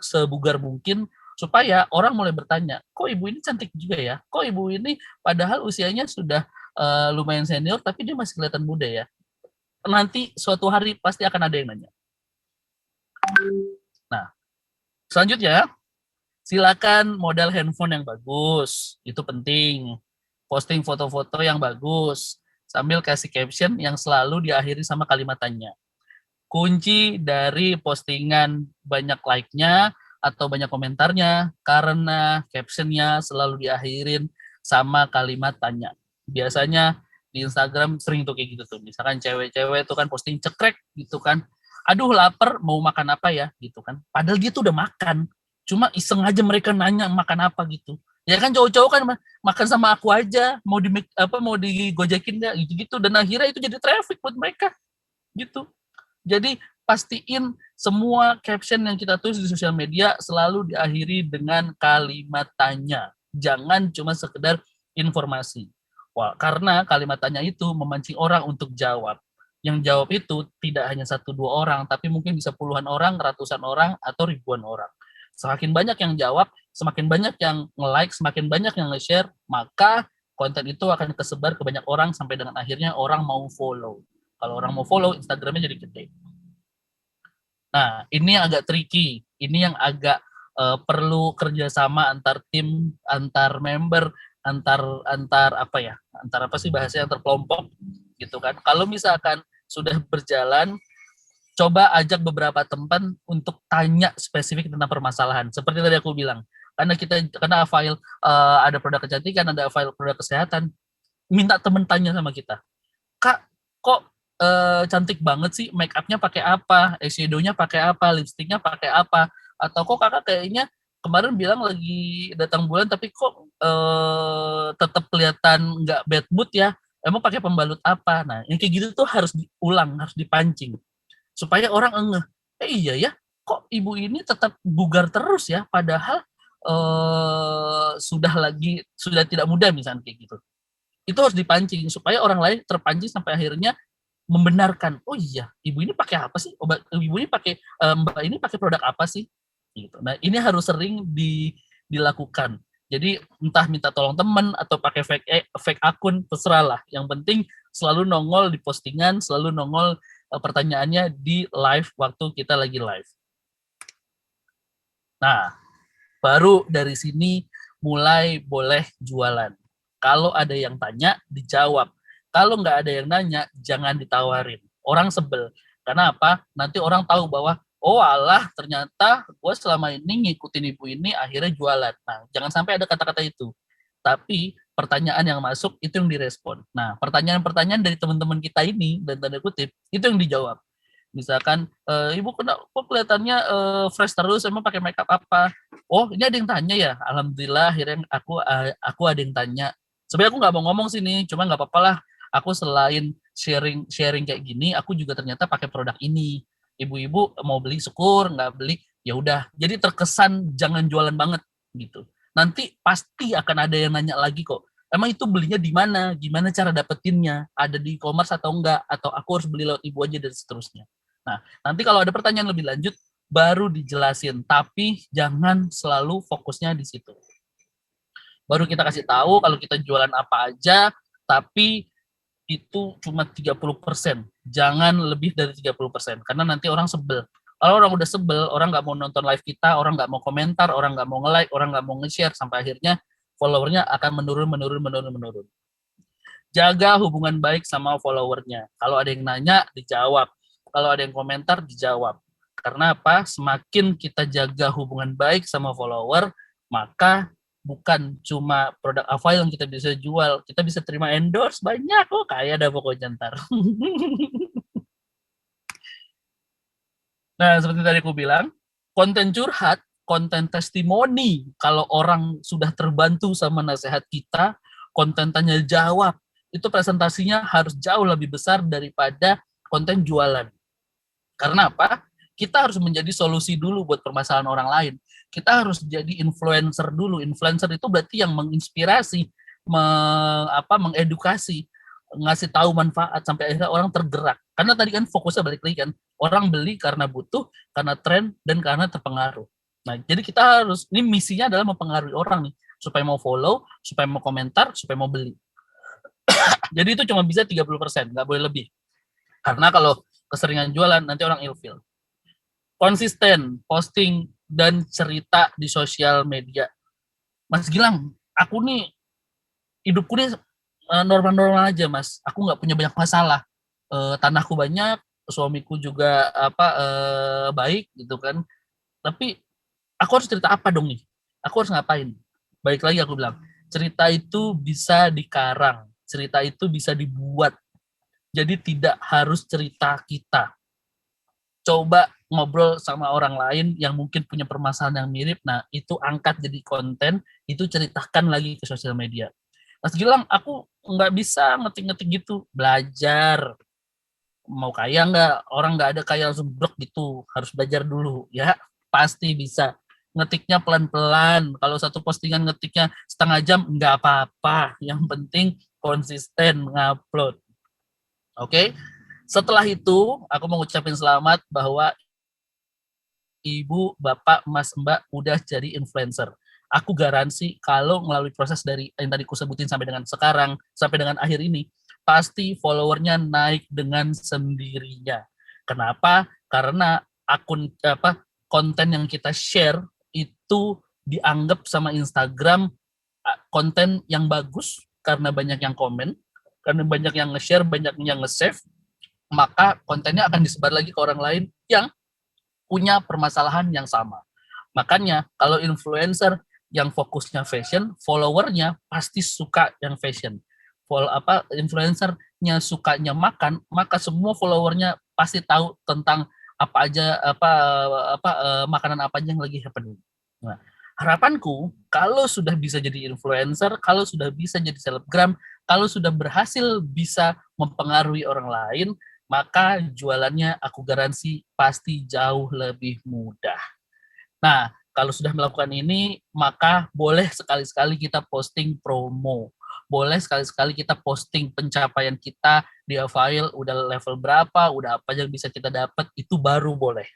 sebugar mungkin supaya orang mulai bertanya, kok ibu ini cantik juga ya? Kok ibu ini padahal usianya sudah lumayan senior tapi dia masih kelihatan muda ya? Nanti suatu hari pasti akan ada yang nanya. Nah, selanjutnya silakan modal handphone yang bagus, itu penting. Posting foto-foto yang bagus, sambil kasih caption yang selalu diakhiri sama kalimat tanya. Kunci dari postingan banyak like-nya atau banyak komentarnya karena captionnya selalu diakhirin sama kalimat tanya. Biasanya di Instagram sering tuh kayak gitu tuh. Misalkan cewek-cewek tuh kan posting cekrek gitu kan. Aduh lapar, mau makan apa ya gitu kan. Padahal dia tuh udah makan. Cuma iseng aja mereka nanya makan apa gitu. Ya kan cowok-cowok kan makan sama aku aja, mau digojekin ya gitu-gitu, dan akhirnya itu jadi traffic buat mereka. Gitu. Jadi pastiin semua caption yang kita tulis di sosial media selalu diakhiri dengan kalimat tanya. Jangan cuma sekedar informasi. Wah, karena kalimat tanya itu memancing orang untuk jawab. Yang jawab itu tidak hanya 1-2 orang, tapi mungkin bisa puluhan orang, ratusan orang, atau ribuan orang. Semakin banyak yang jawab, semakin banyak yang nge-like, semakin banyak yang nge-share, maka konten itu akan tersebar ke banyak orang sampai dengan akhirnya orang mau follow. Kalau orang mau follow, Instagramnya jadi gede. Nah, ini yang agak tricky. Ini yang agak perlu kerjasama antar tim, antar member, antar apa sih bahasanya, antar kelompok, gitu kan. Kalau misalkan sudah berjalan, coba ajak beberapa teman untuk tanya spesifik tentang permasalahan. Seperti tadi aku bilang, karena Avail ada produk kecantikan, ada Avail produk kesehatan, minta teman tanya sama kita. Kak, kok cantik banget sih, make up-nya pakai apa, eyeshadow-nya pakai apa, lipstick-nya pakai apa, atau kok kakak kayaknya kemarin bilang lagi datang bulan tapi kok tetap kelihatan nggak bad mood ya, emang pakai pembalut apa. Nah, yang kayak gitu tuh harus diulang, harus dipancing supaya orang ngeh, iya ya, kok ibu ini tetap bugar terus ya, padahal sudah tidak muda misalnya kayak gitu. Itu harus dipancing supaya orang lain terpancing sampai akhirnya membenarkan, oh iya, ibu ini pakai apa sih? Ibu ini pakai mbak ini pakai produk apa sih? Gitu. Nah, ini harus sering dilakukan. Jadi entah minta tolong teman atau pakai fake akun, terserah lah. Yang penting selalu nongol di postingan, selalu nongol pertanyaannya di live waktu kita lagi live. Nah, baru dari sini mulai boleh jualan. Kalau ada yang tanya, dijawab. Kalau nggak ada yang nanya, jangan ditawarin. Orang sebel. Karena apa? Nanti orang tahu bahwa, oh alah, ternyata gue selama ini ngikutin ibu ini, akhirnya jualan. Nah, jangan sampai ada kata-kata itu. Tapi pertanyaan yang masuk, itu yang direspon. Nah, pertanyaan-pertanyaan dari teman-teman kita ini, dan tanda kutip, itu yang dijawab. Misalkan, ibu kok kelihatannya fresh terus, emang pakai makeup apa? Oh, ini ada yang tanya ya? Alhamdulillah, akhirnya aku ada yang tanya. Sebenarnya aku nggak mau ngomong sini, cuma nggak apa-apa lah. Aku selain sharing kayak gini, aku juga ternyata pakai produk ini. Ibu-ibu mau beli syukur, nggak beli ya udah. Jadi terkesan jangan jualan banget gitu. Nanti pasti akan ada yang nanya lagi kok. emang itu belinya di mana, gimana cara dapetinnya, ada di e-commerce atau enggak, atau aku harus beli lewat ibu aja dan seterusnya. Nah, nanti kalau ada pertanyaan lebih lanjut, baru dijelasin, tapi jangan selalu fokusnya di situ. Baru kita kasih tahu kalau kita jualan apa aja, tapi itu cuma 30%. Jangan lebih dari 30%, karena nanti orang sebel. Kalau orang udah sebel, orang nggak mau nonton live kita, orang nggak mau komentar, orang nggak mau nge-like, orang nggak mau nge-share, sampai akhirnya followernya akan menurun. Jaga hubungan baik sama followernya. Kalau ada yang nanya, dijawab. Kalau ada yang komentar, dijawab. Karena apa? Semakin kita jaga hubungan baik sama follower, maka bukan cuma produk Avail yang kita bisa jual, kita bisa terima endorse banyak kok, kayak ada pokoknya ntar. Nah, seperti tadi aku bilang, konten curhat, konten testimoni, kalau orang sudah terbantu sama nasihat kita, konten tanya jawab, itu presentasinya harus jauh lebih besar daripada konten jualan. Karena apa? Kita harus menjadi solusi dulu buat permasalahan orang lain. Kita harus jadi influencer dulu. Influencer itu berarti yang menginspirasi, mengedukasi, ngasih tahu manfaat sampai akhirnya orang tergerak. Karena tadi kan fokusnya balik lagi kan, orang beli karena butuh, karena tren, dan karena terpengaruh. Nah, jadi kita harus, ini misinya adalah mempengaruhi orang nih, supaya mau follow, supaya mau komentar, supaya mau beli. Jadi itu cuma bisa 30%, nggak boleh lebih. Karena kalau keseringan jualan, nanti orang ilfeel. Konsisten, posting, dan cerita di sosial media. Mas Gilang, aku nih, hidupku nih normal-normal aja, Mas. Aku nggak punya banyak masalah. Tanahku banyak, suamiku juga baik, gitu kan. Tapi, aku harus cerita apa dong nih? Aku harus ngapain? Baik lagi aku bilang, cerita itu bisa dikarang, cerita itu bisa dibuat. Jadi tidak harus cerita kita. Coba ngobrol sama orang lain yang mungkin punya permasalahan yang mirip, nah itu angkat jadi konten, itu ceritakan lagi ke sosial media. Mas Gilang, aku nggak bisa ngetik-ngetik gitu, belajar. Mau kaya nggak? Orang nggak ada kaya langsung brok gitu, harus belajar dulu, ya pasti bisa. Ngetiknya pelan-pelan, kalau satu postingan ngetiknya setengah jam, nggak apa-apa, yang penting konsisten ngupload. Oke? Setelah itu, aku mau ngucapin selamat bahwa Ibu, Bapak, Mas, Mbak udah jadi influencer. Aku garansi kalau melalui proses dari yang tadi aku sebutin sampai dengan sekarang, sampai dengan akhir ini, pasti followernya naik dengan sendirinya. Kenapa? Karena konten yang kita share itu dianggap sama Instagram konten yang bagus karena banyak yang komen, karena banyak yang nge-share, banyak yang nge-save, maka kontennya akan disebar lagi ke orang lain yang punya permasalahan yang sama. Makanya kalau influencer yang fokusnya fashion, followernya pasti suka yang fashion. Influencernya sukanya makan, maka semua followernya pasti tahu tentang makanan apa aja yang lagi happening. Nah, harapanku kalau sudah bisa jadi influencer, kalau sudah bisa jadi selebgram, kalau sudah berhasil bisa mempengaruhi orang lain, maka jualannya aku garansi pasti jauh lebih mudah. Nah, kalau sudah melakukan ini, maka boleh sekali-sekali kita posting promo. Boleh sekali-sekali kita posting pencapaian kita di Avail, udah level berapa, udah apa yang bisa kita dapat, itu baru boleh.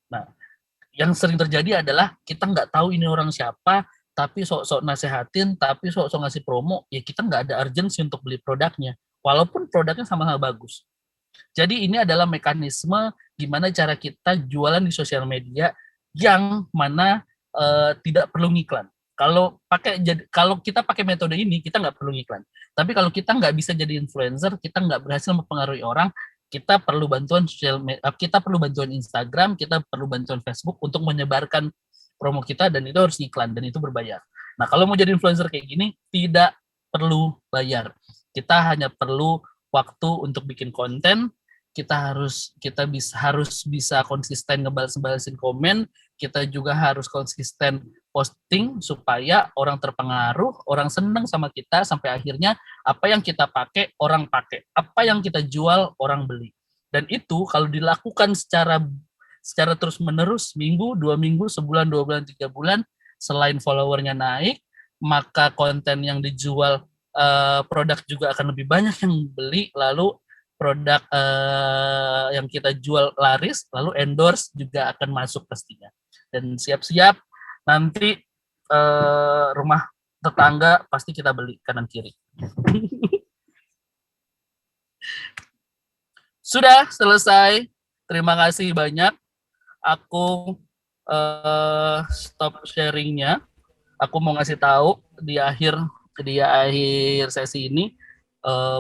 Nah, yang sering terjadi adalah kita nggak tahu ini orang siapa, tapi sok-sok nasehatin, tapi sok-sok ngasih promo, ya kita nggak ada urgensi untuk beli produknya, walaupun produknya sama-sama bagus. Jadi ini adalah mekanisme gimana cara kita jualan di sosial media yang mana tidak perlu ngiklan. Kalau kita pakai metode ini, kita nggak perlu ngiklan. Tapi kalau kita nggak bisa jadi influencer, kita nggak berhasil mempengaruhi orang, kita perlu bantuan kita perlu bantuan Instagram, kita perlu bantuan Facebook untuk menyebarkan promo kita, dan itu harus iklan, dan itu berbayar. Nah, kalau mau jadi influencer kayak gini, tidak perlu bayar. Kita hanya perlu waktu untuk bikin konten, kita harus bisa konsisten ngebales-balesin komen, kita juga harus konsisten posting supaya orang terpengaruh, orang senang sama kita, sampai akhirnya apa yang kita pakai, orang pakai. Apa yang kita jual, orang beli. Dan itu kalau dilakukan secara terus-menerus, minggu, 2 minggu, sebulan, 2 bulan, 3 bulan, selain followernya naik, maka konten yang dijual produk juga akan lebih banyak yang beli, lalu produk yang kita jual laris, lalu endorse juga akan masuk pastinya. Dan siap-siap nanti rumah tetangga pasti kita beli kanan kiri. Sudah selesai. Terima kasih banyak. Aku stop sharingnya. Aku mau ngasih tahu di akhir sesi ini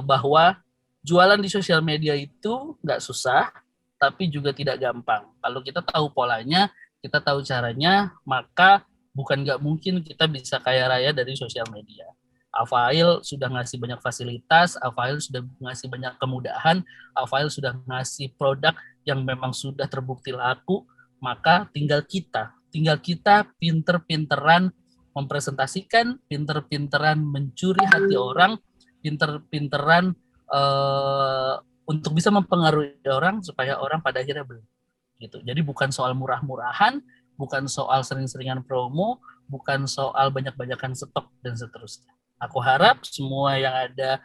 bahwa jualan di sosial media itu nggak susah, tapi juga tidak gampang. Kalau kita tahu polanya, kita tahu caranya, maka bukan nggak mungkin kita bisa kaya raya dari sosial media. Avail sudah ngasih banyak fasilitas, Avail sudah ngasih banyak kemudahan, Avail sudah ngasih produk yang memang sudah terbukti laku, maka tinggal kita pinter-pinteran mempresentasikan, pinter-pinteran mencuri hati orang, pinter-pinteran untuk bisa mempengaruhi orang supaya orang pada akhirnya beli. Gitu. Jadi bukan soal murah-murahan, bukan soal sering-seringan promo, bukan soal banyak-banyakan stok dan seterusnya. Aku harap semua yang ada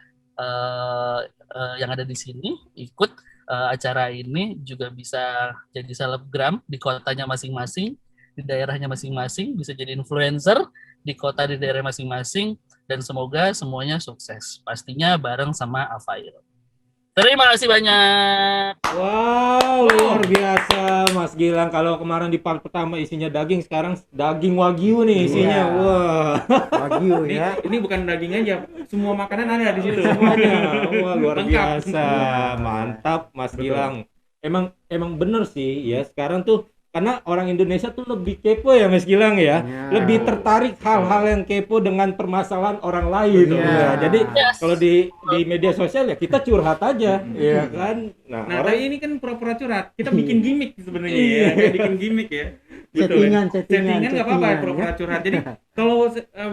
di sini ikut acara ini juga bisa jadi selebgram di kotanya masing-masing, di daerahnya masing-masing, bisa jadi influencer di kota di daerah masing-masing, dan semoga semuanya sukses. Pastinya bareng sama Avail. Terima kasih banyak. Wow, luar biasa Mas Gilang. Kalau kemarin di part pertama isinya daging, sekarang daging wagyu nih isinya. Iya. Wah. Wagyu ya. Ini bukan daging aja, semua makanan ada di situ. Semuanya. Wah, luar Lengkap. biasa. Mantap Mas Gilang. Emang bener sih ya, sekarang tuh karena orang Indonesia tuh lebih kepo ya Mas Gilang ya. Ya. Lebih tertarik hal-hal yang kepo dengan permasalahan orang lain. Iya. Ya. Jadi Yes. kalau di media sosial ya kita curhat aja, ya kan. Nah, Nah, orang tapi ini kan pura-pura curhat. Kita bikin gimmick sebenarnya Iya. ya. Kayak bikin gimmick ya. Betul, Settingan, ya. settingan, Nggak apa-apa settingan, pura-pura ya. curhat. Jadi kalau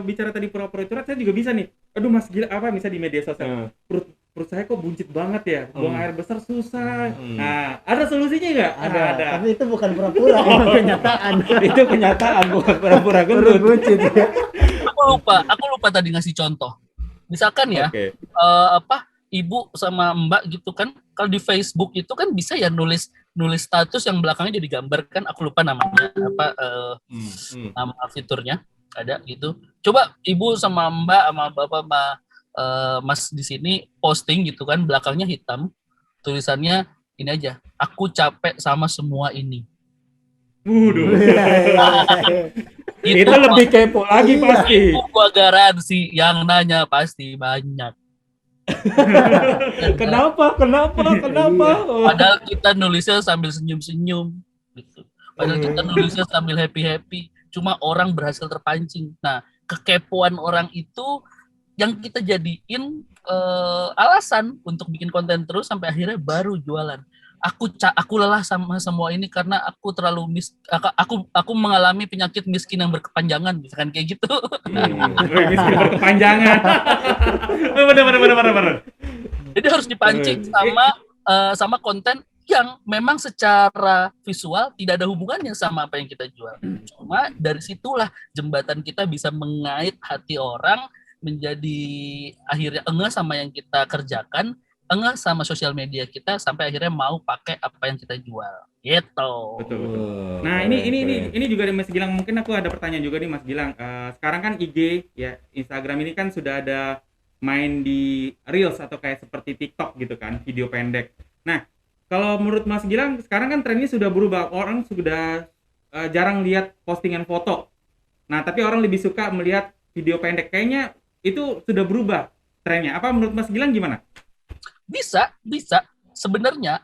bicara tadi pura-pura curhat, saya juga bisa nih. Aduh Mas Gila, misal di media sosial. Perut saya kok buncit banget ya. Buang air besar susah. Nah, ada solusinya nggak? Ada. Ada. Tapi itu bukan pura-pura, emang kenyataan. itu kenyataan bukan pura-pura Perut gendut. buncit ya. Aku lupa tadi ngasih contoh. Misalkan ya, Oke. ibu sama mbak gitu kan, kalau di Facebook itu kan bisa ya nulis status yang belakangnya jadi gambar kan, aku lupa namanya nama fiturnya ada gitu. Coba ibu sama mbak sama bapak sama mas di sini posting gitu kan, belakangnya hitam, tulisannya ini aja, aku capek sama semua ini. Waduh. Itu lebih kepo lagi pasti. Itu gua garansi yang nanya pasti banyak. Kenapa? Padahal kita nulisnya sambil senyum-senyum gitu. Padahal kita nulisnya sambil happy-happy. Cuma orang berhasil terpancing. Nah, kekepoan orang itu yang kita jadiin alasan untuk bikin konten terus sampai akhirnya baru jualan. Aku lelah sama semua ini karena aku terlalu aku mengalami penyakit miskin yang berkepanjangan, misalkan kayak gitu. Miskin berkepanjangan. Bener. Jadi harus dipancing sama konten yang memang secara visual tidak ada hubungannya sama apa yang kita jual. Cuma dari situlah jembatan kita bisa mengait hati orang menjadi akhirnya enggak sama yang kita kerjakan, enggak sama sosial media kita, sampai akhirnya mau pakai apa yang kita jual. Gitu. Betul. Nah, ini juga nih Mas Gilang, mungkin aku ada pertanyaan juga nih Mas Gilang. Sekarang kan IG ya, Instagram ini kan sudah ada main di Reels atau kayak seperti TikTok gitu kan, video pendek. Nah, kalau menurut Mas Gilang sekarang kan trennya sudah berubah, orang sudah jarang lihat postingan foto. Nah, tapi orang lebih suka melihat video pendek. Kayaknya itu sudah berubah trennya. Apa menurut Mas Gilang gimana? Bisa. Sebenarnya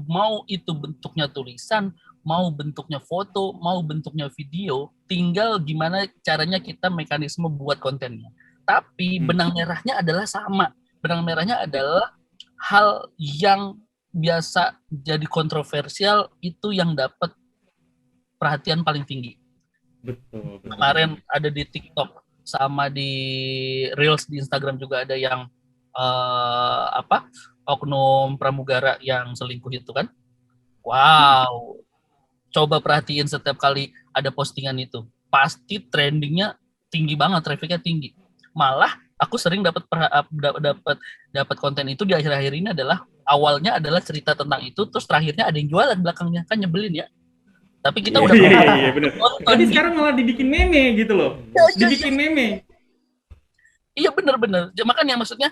mau itu bentuknya tulisan, mau bentuknya foto, mau bentuknya video, tinggal gimana caranya kita mekanisme buat kontennya. Tapi benang merahnya adalah sama. Benang merahnya adalah hal yang biasa jadi kontroversial itu yang dapat perhatian paling tinggi. Betul. Kemarin ada di TikTok sama di Reels di Instagram juga ada yang oknum pramugara yang selingkuh itu kan. Wow. Coba perhatiin setiap kali ada postingan itu. Pasti trendingnya tinggi banget, trafficnya tinggi. Malah Aku sering dapat konten itu di akhir-akhir ini adalah awalnya adalah cerita tentang itu, terus terakhirnya ada yang jualan belakangnya, kan nyebelin ya. Tapi kita udah Iya, bener. nonton Tapi gitu. sekarang malah dibikin meme gitu loh. Dibikin meme. Iya bener-bener. Makanya maksudnya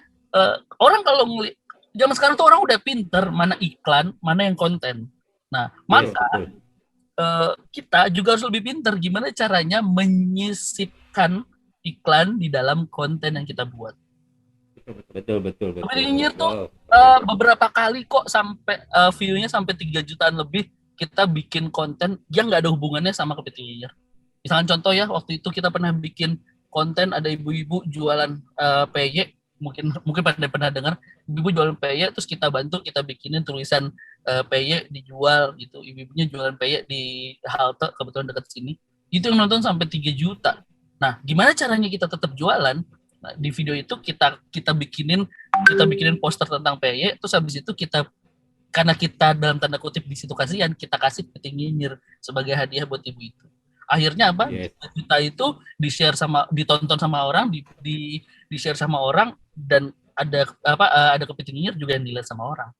orang kalau zaman sekarang tuh orang udah pinter mana iklan, mana yang konten. Nah, maka betul. kita juga harus lebih pinter gimana caranya menyisipkan iklan di dalam konten yang kita buat. Betul. Tapi nyinyir tuh Wow. beberapa kali kok sampai view-nya sampai 3 jutaan lebih kita bikin konten yang nggak ada hubungannya sama kepiting nyinyir. Misalkan contoh ya, waktu itu kita pernah bikin konten ada ibu-ibu jualan PY, mungkin pernah dengar, ibu jualan PY terus kita bantu, kita bikinin tulisan PY dijual gitu. Ibu-ibunya jualan PY di halte kebetulan dekat sini. Itu yang nonton sampai 3 juta. Nah, gimana caranya kita tetap jualan? Nah, di video itu kita bikinin poster tentang PY, terus habis itu karena kita dalam tanda kutip di situ kasihan, kita kasih kepiting nyinyir sebagai hadiah buat ibu itu. Akhirnya apa? Yes. Kita itu ditonton sama orang, di share sama orang, dan ada kepiting nyinyir juga yang dilihat sama orang.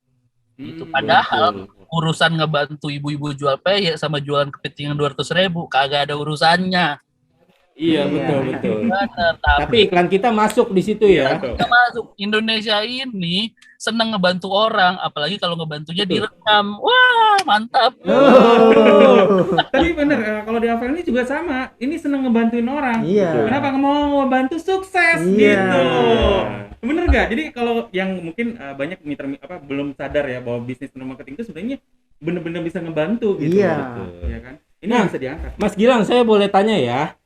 Itu padahal urusan ngebantu ibu-ibu jual PY sama jualan kepiting yang 200.000 kagak ada urusannya. Iya, betul. Benar, Tapi iklan kita masuk di situ ya. kita masuk. Indonesia ini senang ngebantu orang, apalagi kalau ngebantunya direkam. Wah, mantap. Tapi bener, kalau di Avel ini juga sama. Ini seneng ngebantuin orang. Iya. Kenapa mau ngebantu sukses Iya. gitu? Bener nggak? Jadi kalau yang mungkin banyak mitra belum sadar ya bahwa bisnis marketing itu sebenarnya bener-bener bisa ngebantu gitu. Iya. Iya kan? Ini Nah, bisa diangkat. Mas Gilang, saya boleh tanya ya.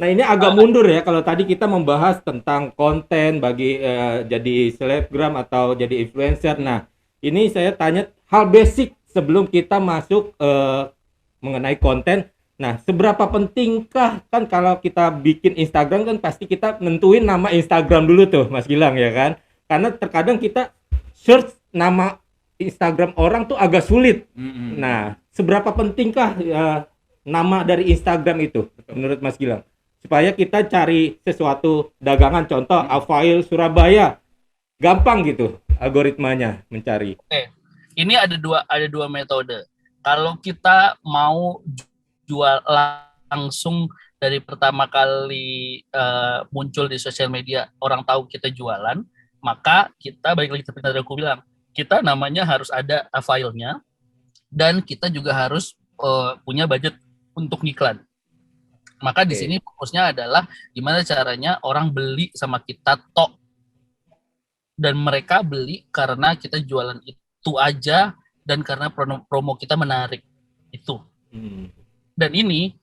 Nah, ini agak mundur ya kalau tadi kita membahas tentang konten bagi jadi selebgram atau jadi influencer. Nah, ini saya tanya hal basic sebelum kita masuk mengenai konten. Nah, seberapa pentingkah kan kalau kita bikin Instagram kan pasti kita nentuin nama Instagram dulu tuh, Mas Gilang ya kan? Karena terkadang kita search nama Instagram orang tuh agak sulit. Nah, seberapa pentingkah nama dari Instagram itu menurut Mas Gilang? Supaya kita cari sesuatu dagangan, contoh Avail Surabaya, gampang gitu algoritmanya mencari. Ini ada dua metode. Kalau kita mau jual langsung dari pertama kali muncul di sosial media, orang tahu kita jualan, maka kita balik lagi seperti yang aku bilang, kita namanya harus ada Availnya, dan kita juga harus punya budget untuk ngiklan. Maka di sini fokusnya adalah gimana caranya orang beli sama kita tok, dan mereka beli karena kita jualan itu aja dan karena promo kita menarik itu. Dan ini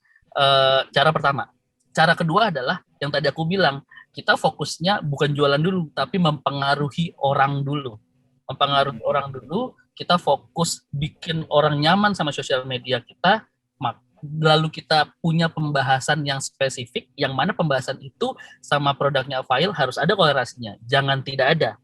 cara pertama. Cara kedua adalah yang tadi aku bilang, kita fokusnya bukan jualan dulu tapi mempengaruhi orang dulu. Kita fokus bikin orang nyaman sama sosial media kita. Lalu kita punya pembahasan yang spesifik, yang mana pembahasan itu sama produknya Avail harus ada korelasinya, jangan tidak ada.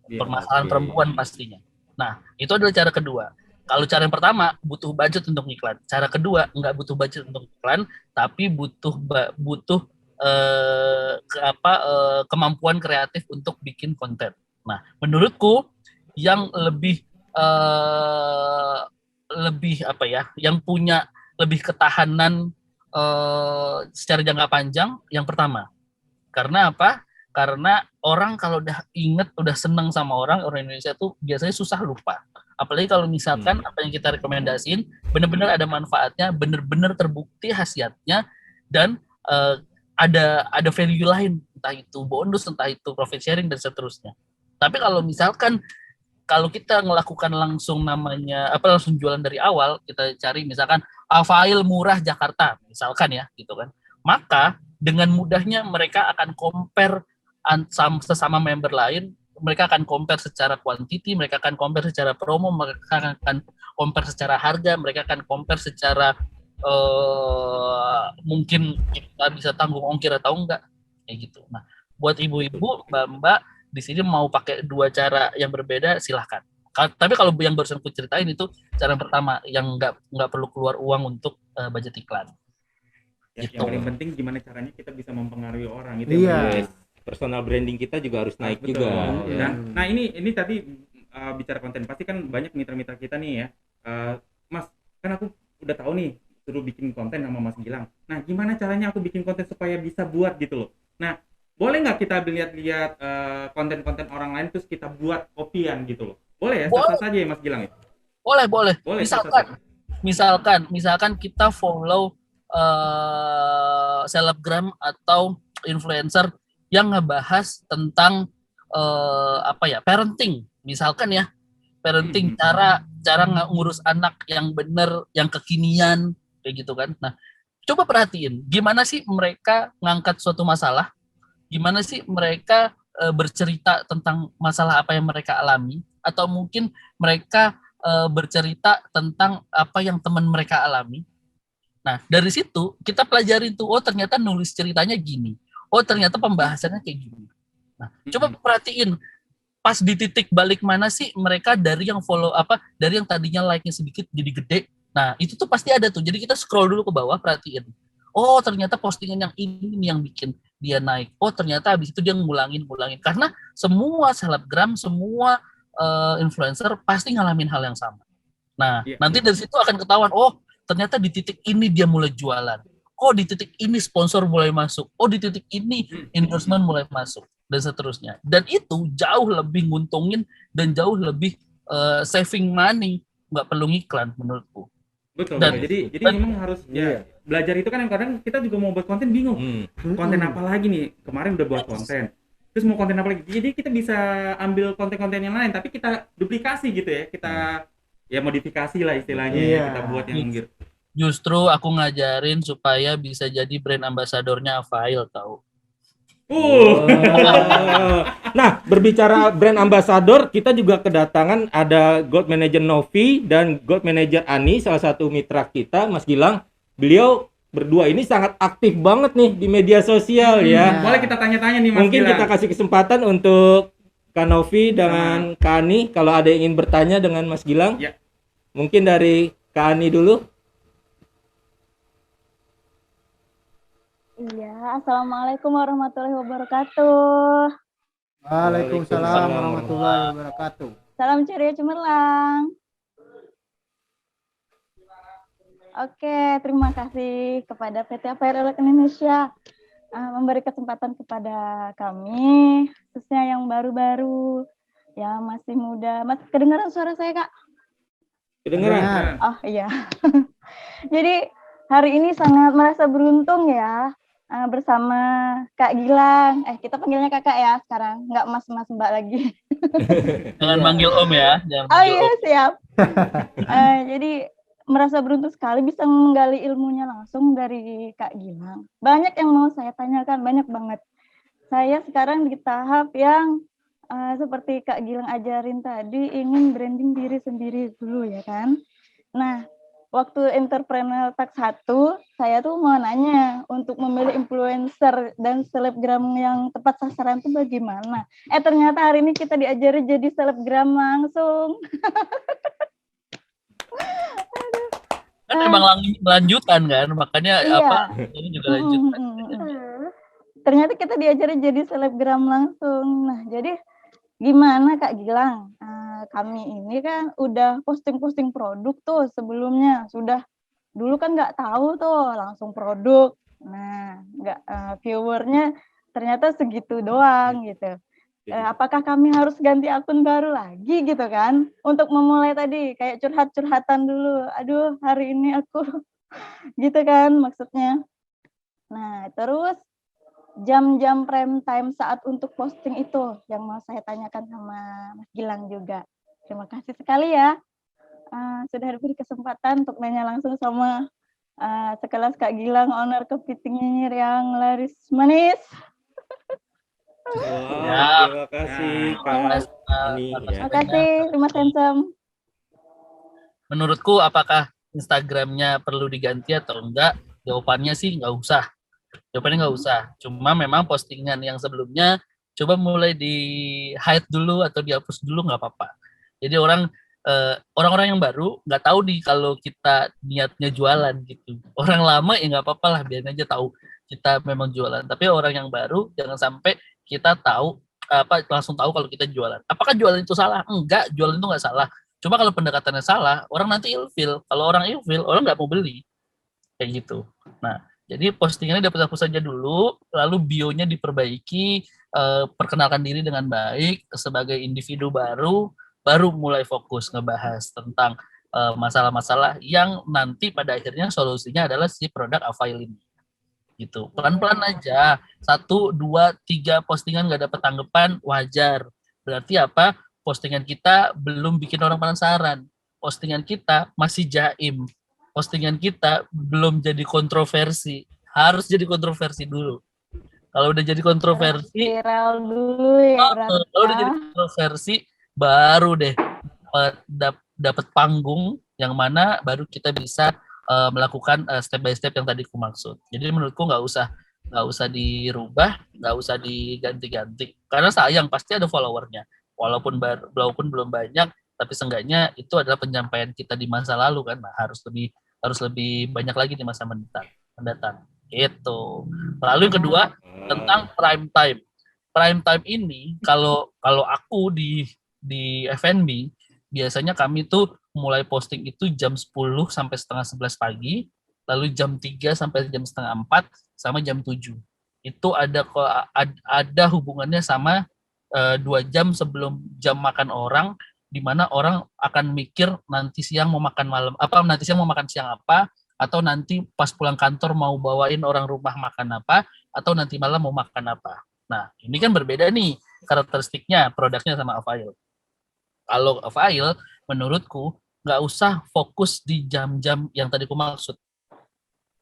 Permasalahan perempuan pastinya. Nah, itu adalah cara kedua. Kalau cara yang pertama butuh budget untuk iklan, cara kedua nggak butuh budget untuk iklan, tapi butuh kemampuan kreatif untuk bikin konten. Nah, menurutku yang lebih yang punya lebih ketahanan secara jangka panjang yang pertama. Karena apa? Karena orang kalau udah inget, udah seneng sama orang Indonesia tuh biasanya susah lupa. Apalagi kalau misalkan apa yang kita rekomendasiin benar-benar ada manfaatnya, benar-benar terbukti khasiatnya, dan ada value lain, entah itu bonus, entah itu profit sharing dan seterusnya. Tapi kalau misalkan kita melakukan langsung langsung jualan dari awal, kita cari misalkan Avail murah Jakarta misalkan ya gitu kan, maka dengan mudahnya mereka akan compare sesama member lain, mereka akan compare secara quantity, mereka akan compare secara promo, mereka akan compare secara harga, mereka akan compare secara mungkin kita bisa tanggung ongkir atau enggak kayak gitu. Nah, buat ibu-ibu, mbak-mbak di sini mau pakai dua cara yang berbeda silahkan. Tapi kalau yang barusan aku ceritain itu cara yang pertama yang nggak perlu keluar uang untuk budget iklan. Yang paling penting gimana caranya kita bisa mempengaruhi orang itu. Iya. personal branding kita juga harus naik Betul. juga. Ya. Nah ini tadi bicara konten pasti kan banyak mitra-mitra kita nih ya. Mas, kan aku udah tahu nih suruh bikin konten sama Mas Gilang. Nah gimana caranya aku bikin konten supaya bisa buat gitu loh. Nah boleh nggak kita lihat-lihat konten-konten orang lain terus kita buat kopian gitu loh? Boleh ya, sah-sah saja ya Mas Gilang ya? Boleh. Boleh, Misalkan kita follow selebgram atau influencer yang ngebahas tentang parenting, misalkan ya, parenting, cara ngurus anak yang bener, yang kekinian kayak gitu kan. Nah, coba perhatiin gimana sih mereka ngangkat suatu masalah, gimana sih mereka bercerita tentang masalah apa yang mereka alami, atau mungkin mereka bercerita tentang apa yang teman mereka alami. Nah, dari situ kita pelajarin tuh, oh ternyata nulis ceritanya gini, oh ternyata pembahasannya kayak gini. Nah, coba perhatiin pas di titik balik mana sih mereka dari yang dari yang tadinya like-nya sedikit jadi gede. Nah, itu tuh pasti ada tuh. Jadi kita scroll dulu ke bawah, perhatiin. Oh, ternyata postingan yang ini yang bikin dia naik. Oh, ternyata habis itu dia ngulangin. Karena semua selebgram, semua influencer pasti ngalamin hal yang sama. Nah, nanti dari situ akan ketahuan, oh ternyata di titik ini dia mulai jualan. Oh di titik ini sponsor mulai masuk. Oh di titik ini endorsement mulai masuk. Dan seterusnya. Dan itu jauh lebih nguntungin dan jauh lebih saving money. Nggak perlu iklan menurutku. Betul. Jadi memang harus belajar itu kan, yang kadang kita juga mau buat konten bingung. Konten apa lagi nih? Kemarin udah buat konten. Terus mau konten apa lagi? Jadi kita bisa ambil konten-konten yang lain, tapi kita duplikasi gitu ya. Kita modifikasi lah istilahnya, kita buat yang gitu. Justru aku ngajarin supaya bisa jadi brand ambasadornya Avail tahu. Nah, berbicara brand ambassador, kita juga kedatangan ada God Manager Novi dan God Manager Ani, salah satu mitra kita, Mas Gilang. Beliau berdua ini sangat aktif banget nih di media sosial ya. Boleh kita tanya-tanya nih Mas Mungkin Gilang. kita kasih kesempatan untuk Kak Novi dengan Kak Ani kalau ada yang ingin bertanya dengan Mas Gilang. Ya. Mungkin dari Kak Ani dulu. Iya, Assalamualaikum warahmatullahi wabarakatuh. Waalaikumsalam warahmatullahi wabarakatuh. Salam ceria cemerlang. Oke, terima kasih kepada PT Avail Indonesia memberi kesempatan kepada kami, khususnya yang baru-baru, yang masih muda. Mas, kedengaran suara saya, Kak? Kedengeran? Oh iya. Jadi hari ini sangat merasa beruntung ya bersama Kak Gilang. Kita panggilnya kakak ya sekarang, nggak mas mbak lagi. Jangan manggil om ya. Oh iya siap. Jadi merasa beruntung sekali bisa menggali ilmunya langsung dari Kak Gilang. Banyak yang mau saya tanyakan, banyak banget. Saya sekarang di tahap yang seperti Kak Gilang ajarin tadi, ingin branding diri sendiri dulu ya kan. Nah, waktu Entrepreneur Talk 1, saya tuh mau nanya untuk memilih influencer dan selebgram yang tepat sasaran tuh bagaimana. Ternyata hari ini kita diajari jadi selebgram langsung. Kan emang lanjutan kan, makanya iya. Ini juga lanjutan. Ternyata kita diajari jadi selebgram langsung. Nah, jadi gimana Kak Gilang? Kami ini kan udah posting-posting produk tuh sebelumnya, sudah dulu kan nggak tahu tuh langsung produk. Nah, nggak viewernya ternyata segitu doang gitu. Apakah kami harus ganti akun baru lagi gitu kan? Untuk memulai tadi kayak curhat-curhatan dulu. Aduh, hari ini aku gitu kan maksudnya. Nah, terus jam-jam prime time saat untuk posting itu yang mau saya tanyakan sama Mas Gilang juga. Terima kasih sekali ya sudah diberi kesempatan untuk nanya langsung sama sekelas Kak Gilang, owner kepiting nyinyir yang laris manis. Terima kasih Kak Ani. Terima kasih, Mas Handsome. Menurutku apakah Instagramnya perlu diganti atau enggak? Jawabannya sih nggak usah. Cuma memang postingan yang sebelumnya coba mulai di hide dulu atau dihapus dulu nggak apa-apa. Jadi orang-orang yang baru nggak tahu nih kalau kita niatnya jualan gitu. Orang lama ya nggak apa-apa lah, biarin aja tahu kita memang jualan. Tapi orang yang baru jangan sampai kita tahu langsung tahu kalau kita jualan. Apakah jualan itu salah? Enggak, jualan itu nggak salah. Cuma kalau pendekatannya salah, orang nanti ilfil. Kalau orang ilfil, orang nggak mau beli. Kayak gitu. Nah, jadi postingannya dihapus saja dulu, lalu bionya diperbaiki, perkenalkan diri dengan baik sebagai individu baru mulai fokus ngebahas tentang masalah-masalah yang nanti pada akhirnya solusinya adalah si produk Avail ini. Gitu. Pelan-pelan aja. 1, 2, 3 postingan nggak dapat tanggapan, wajar. Berarti apa? Postingan kita belum bikin orang penasaran. Postingan kita masih jaim. Postingan kita belum jadi kontroversi. Harus jadi kontroversi dulu. Kalau udah jadi kontroversi, Viral dulu ya berarti. kalau udah jadi kontroversi, baru deh dapat panggung yang mana baru kita bisa melakukan step by step yang tadi aku maksud. Jadi menurutku nggak usah dirubah, nggak usah diganti-ganti. Karena sayang pasti ada followernya. Walaupun belum banyak, tapi seenggaknya itu adalah penyampaian kita di masa lalu kan. Nah, harus lebih banyak lagi di masa mendatang. Gitu. Lalu yang kedua tentang prime time. Prime time ini kalau aku di F&B biasanya kami tuh mulai posting itu jam 10 sampai setengah 11 pagi, lalu jam 3 sampai jam setengah 4, sama jam 7. Itu ada hubungannya sama 2 jam sebelum jam makan orang, di mana orang akan mikir nanti siang mau makan malam apa, nanti siang mau makan siang apa, atau nanti pas pulang kantor mau bawain orang rumah makan apa, atau nanti malam mau makan apa. Nah, ini kan berbeda nih karakteristiknya, produknya sama Avail. Kalau Avail, menurutku, nggak usah fokus di jam-jam yang tadi aku maksud.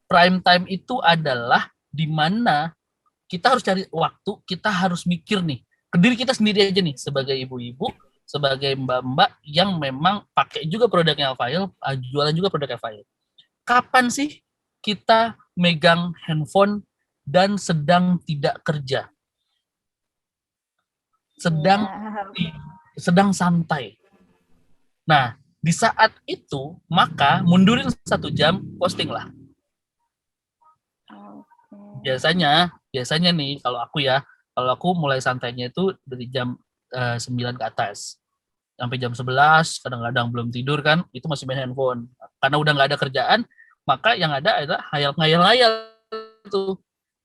Prime time itu adalah di mana kita harus cari waktu, kita harus mikir nih, ke diri kita sendiri aja nih, sebagai ibu-ibu, sebagai mbak-mbak yang memang pakai juga produknya Avail, jualan juga produk Avail. Kapan sih kita megang handphone dan sedang tidak kerja? Sedang santai. Nah, di saat itu, maka mundurin 1 jam, posting lah. Biasanya nih, kalau aku mulai santainya itu dari jam 9 ke atas. Sampai jam 11, kadang-kadang belum tidur kan, itu masih main handphone. Karena udah nggak ada kerjaan, maka yang ada adalah hayal-ngayal tuh.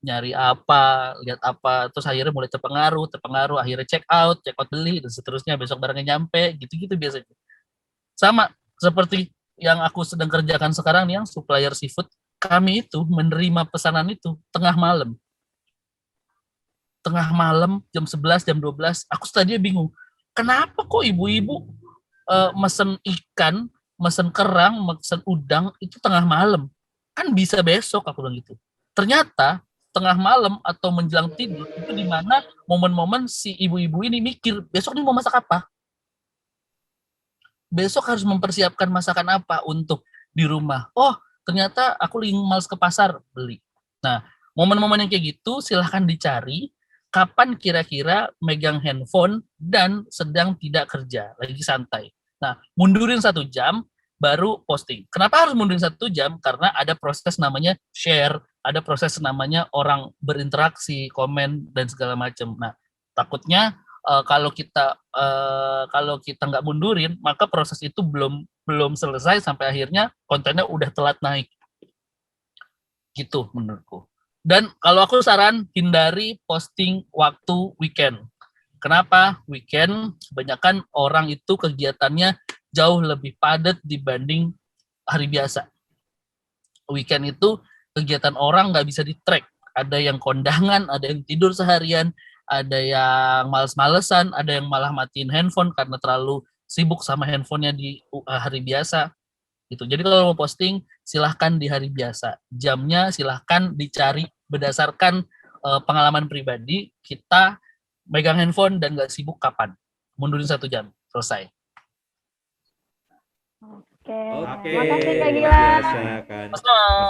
Nyari apa, lihat apa, terus akhirnya mulai terpengaruh, akhirnya check out beli, dan seterusnya, besok barangnya nyampe, gitu-gitu biasanya. Sama seperti yang aku sedang kerjakan sekarang nih, yang supplier seafood, kami itu menerima pesanan itu tengah malam, jam 11, jam 12, aku tadinya bingung, kenapa kok ibu-ibu mesen ikan, mesen kerang, mesen udang, itu tengah malam, kan bisa besok, aku bilang gitu. Ternyata tengah malam atau menjelang tidur itu di mana momen-momen si ibu-ibu ini mikir besok nih mau masak apa, besok harus mempersiapkan masakan apa untuk di rumah. Oh, ternyata aku lagi males ke pasar, beli. Nah, momen-momen yang kayak gitu silahkan dicari kapan kira-kira megang handphone dan sedang tidak kerja, lagi santai. Nah, mundurin 1 jam baru posting. Kenapa harus mundurin 1 jam? Karena ada proses namanya share, ada proses namanya orang berinteraksi, komen, dan segala macam. Nah, takutnya kalau kita nggak mundurin, maka proses itu belum selesai sampai akhirnya kontennya udah telat naik. Gitu menurutku. Dan kalau aku saran, hindari posting waktu weekend. Kenapa? Weekend kebanyakan orang itu kegiatannya jauh lebih padat dibanding hari biasa. Weekend itu kegiatan orang nggak bisa di-track. Ada yang kondangan, ada yang tidur seharian, ada yang males-malesan, ada yang malah matiin handphone karena terlalu sibuk sama handphonenya di hari biasa. Gitu. Jadi kalau mau posting, silahkan di hari biasa. Jamnya silahkan dicari berdasarkan pengalaman pribadi. Kita megang handphone dan nggak sibuk kapan. Mundurin 1 jam, selesai. Oke. Makasih Kak Gilang. Biasa kan, Mas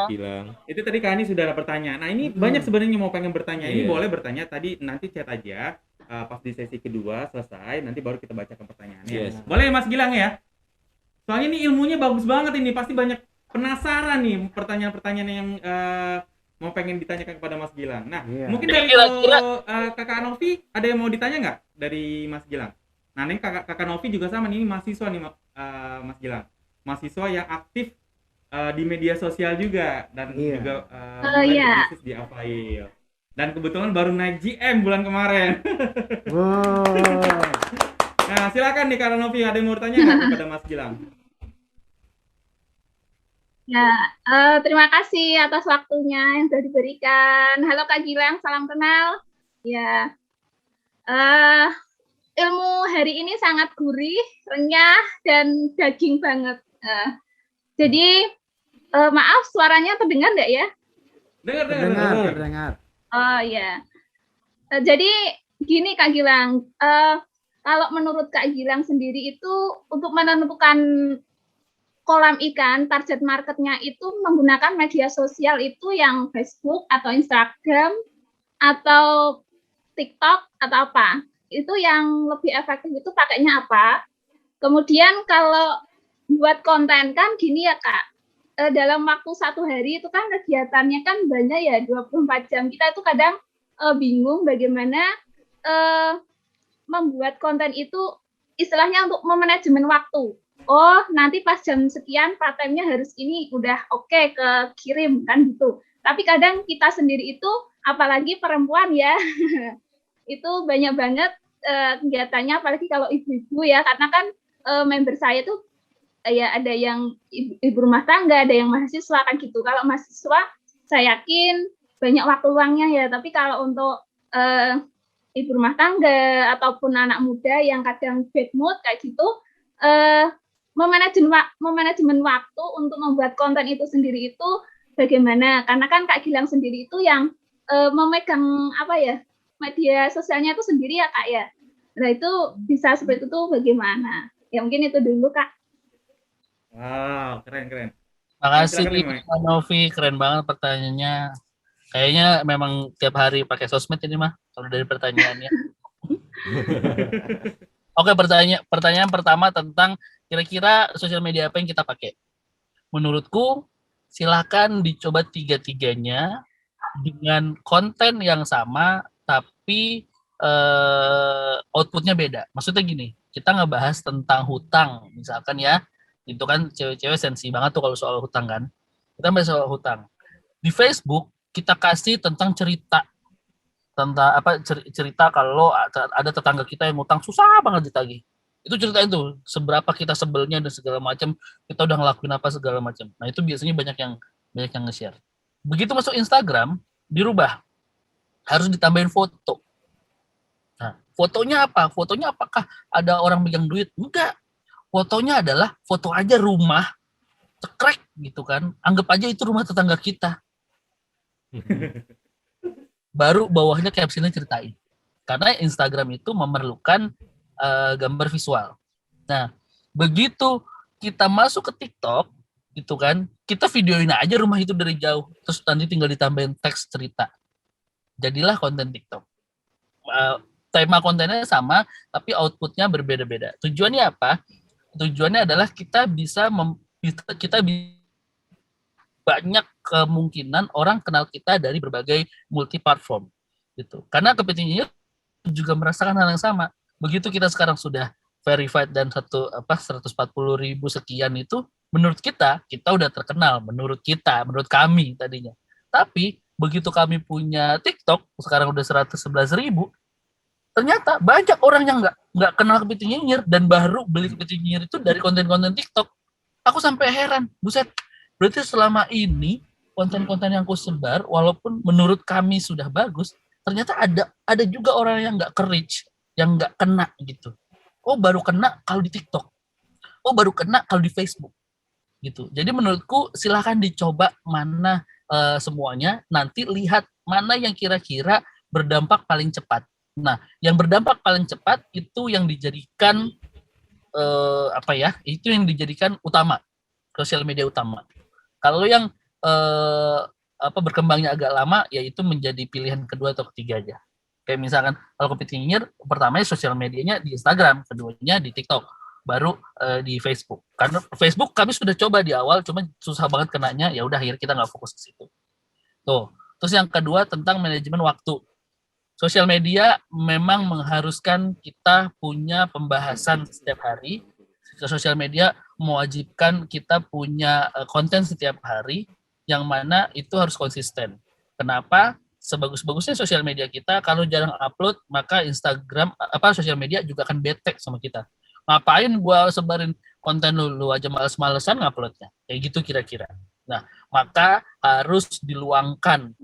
Gilang. Itu tadi Kak Ani sudah bertanya. Nah, ini banyak sebenarnya yang mau pengen bertanya. Ini boleh bertanya tadi, nanti chat aja pas di sesi kedua selesai, nanti baru kita bacakan pertanyaannya. Yes. Boleh Mas Gilang ya? Soalnya ini ilmunya bagus banget ini, pasti banyak penasaran nih pertanyaan-pertanyaan yang mau pengen ditanyakan kepada Mas Gilang. Nah, Iya. mungkin dari Kira-kira- Kakak Novi ada yang mau ditanya nggak dari Mas Gilang? Nah, ini Kakak Novi juga sama nih, mahasiswa nih Mas Gilang. Mahasiswa yang aktif di media sosial juga dan Iya. juga Oh, mulai iya. berbisnis di Avail. Dan kebetulan baru naik GM bulan kemarin. Wow. Nah, silakan nih Kak Novi, ada yang mau tanya nggak kepada Mas Gilang? Ya, terima kasih atas waktunya yang sudah diberikan. Halo Kak Gilang, salam kenal. Ya, eh, ilmu hari ini sangat gurih, renyah, dan daging banget. Jadi, maaf suaranya terdengar nggak ya? Terdengar. Oh ya. Jadi gini Kak Gilang, kalau menurut Kak Gilang sendiri itu untuk menentukan kolam ikan, target marketnya itu menggunakan media sosial itu yang Facebook atau Instagram atau TikTok atau apa? Itu yang lebih efektif itu pakainya apa? Kemudian kalau buat konten kan gini ya Kak, dalam waktu 1 hari itu kan kegiatannya kan banyak ya, 24 jam. Kita itu kadang bingung bagaimana membuat konten itu istilahnya untuk memanajemen waktu. Oh, nanti pas jam sekian part time-nya harus ini udah oke kekirim kan gitu. Tapi kadang kita sendiri itu apalagi perempuan ya, itu banyak banget kegiatannya apalagi kalau ibu-ibu ya, karena kan member saya tuh ya ada yang ibu rumah tangga, ada yang mahasiswa kan gitu. Kalau mahasiswa saya yakin banyak waktu luangnya ya, tapi kalau untuk ibu rumah tangga ataupun anak muda yang kadang bad mood kayak gitu, memanajemen waktu untuk membuat konten itu sendiri itu bagaimana? Karena kan Kak Gilang sendiri itu yang memegang apa ya, media sosialnya itu sendiri ya Kak ya. Nah itu bisa seperti itu bagaimana? Ya mungkin itu dulu Kak. Wow, keren. Makasih Silakan, Mike. Kak Novi, keren banget pertanyaannya. Kayaknya memang tiap hari pakai sosmed ini mah kalau dari pertanyaannya. Oke, pertanyaan pertama tentang kira-kira sosial media apa yang kita pakai. Menurutku silakan dicoba tiga-tiganya dengan konten yang sama tapi outputnya beda. Maksudnya gini, kita ngebahas tentang hutang misalkan ya, itu kan cewek-cewek sensi banget tuh kalau soal hutang kan. Kita bahas soal hutang. Di Facebook kita kasih tentang cerita kalau ada tetangga kita yang ngutang susah banget ditagih. Itu ceritain tuh seberapa kita sebelnya dan segala macam, kita udah ngelakuin apa segala macam. Nah, itu biasanya banyak yang nge-share. Begitu masuk Instagram, dirubah. Harus ditambahin foto. Nah, fotonya apa? Fotonya apakah ada orang megang duit? Enggak. Fotonya adalah foto aja rumah cekrek gitu kan. Anggap aja itu rumah tetangga kita. Baru bawahnya captionnya ceritain. Karena Instagram itu memerlukan gambar visual. Nah, begitu kita masuk ke TikTok, gitu kan, kita videoin aja rumah itu dari jauh, terus nanti tinggal ditambahin teks cerita. Jadilah konten TikTok. Tema kontennya sama, tapi outputnya berbeda-beda. Tujuannya apa? Tujuannya adalah kita bisa banyak kemungkinan orang kenal kita dari berbagai multi platform gitu. Karena kepentingannya juga merasakan hal yang sama. Begitu kita sekarang sudah verified dan 140.000 sekian itu, menurut kita udah terkenal, menurut kami tadinya. Tapi begitu kami punya TikTok sekarang udah 111.000, ternyata banyak orang yang nggak kenal kepiting nyinyir dan baru beli kepiting nyinyir itu dari konten-konten TikTok. Aku sampai heran, buset. Berarti selama ini konten-konten yang aku sebar, walaupun menurut kami sudah bagus, ternyata ada juga orang yang nggak ke-reach, yang nggak kena gitu. Oh, baru kena kalau di TikTok. Oh, baru kena kalau di Facebook. Gitu. Jadi menurutku silahkan dicoba mana semuanya, nanti lihat mana yang kira-kira berdampak paling cepat. Nah, yang berdampak paling cepat itu yang dijadikan itu yang dijadikan utama, sosial media utama. Kalau yang berkembangnya agak lama, yaitu menjadi pilihan kedua atau ketiga aja. Kayak misalkan kalau kepiting nyinyir, pertamanya sosial medianya di Instagram, keduanya di TikTok, baru di Facebook. Karena Facebook kami sudah coba di awal, cuma susah banget kenanya, ya udah akhirnya kita nggak fokus ke situ. Tuh, Terus yang kedua tentang manajemen waktu. Sosial media memang mengharuskan kita punya pembahasan setiap hari. Sosial media mewajibkan kita punya konten setiap hari, yang mana itu harus konsisten. Kenapa? Sebagus-bagusnya sosial media kita, kalau jarang upload, maka Instagram, sosial media juga akan bete sama kita. Ngapain gua sebarin konten lu aja males-malesan nguploadnya. Kayak gitu kira-kira. Nah, maka harus diluangkan.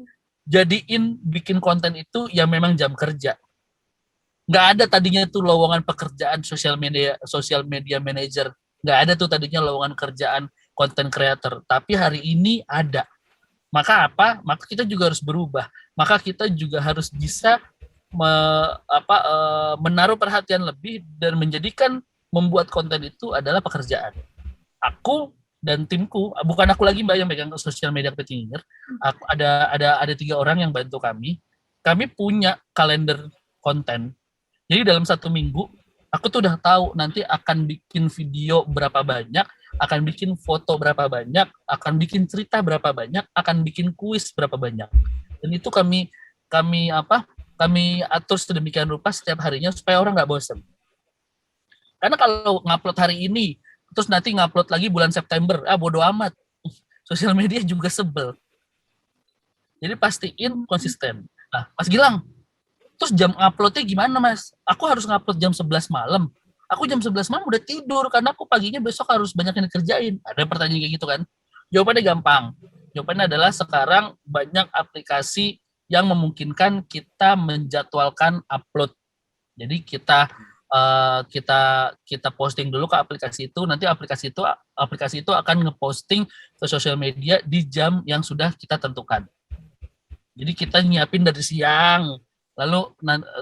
Jadiin bikin konten itu ya memang jam kerja. Nggak ada tadinya tuh lowongan pekerjaan sosial media manager. Nggak ada tuh tadinya lowongan kerjaan content creator. Tapi hari ini ada. Maka apa? Maka kita juga harus berubah. Maka kita juga harus bisa menaruh perhatian lebih dan menjadikan membuat konten itu adalah pekerjaan. Aku dan timku, bukan aku lagi Mbak yang megang sosial media engineer, ada 3 orang yang bantu kami. Kami punya kalender konten. Jadi dalam 1 minggu, aku tuh udah tahu nanti akan bikin video berapa banyak, akan bikin foto berapa banyak, akan bikin cerita berapa banyak, akan bikin kuis berapa banyak. Dan itu kami atur sedemikian rupa setiap harinya supaya orang nggak bosan. Karena kalau ngupload hari ini, terus nanti ngupload lagi bulan September, bodo amat. Sosial media juga sebel. Jadi pastiin konsisten. Nah, Mas Gilang, terus jam uploadnya gimana, Mas? Aku harus ngupload jam 11 malam. Aku jam 11 malam udah tidur, karena aku paginya besok harus banyak yang dikerjain. Ada pertanyaan kayak gitu kan? Jawabannya gampang. Jawabannya adalah sekarang banyak aplikasi yang memungkinkan kita menjadwalkan upload. Jadi kita posting dulu ke aplikasi itu, nanti aplikasi itu akan ngeposting ke sosial media di jam yang sudah kita tentukan. Jadi kita nyiapin dari siang, lalu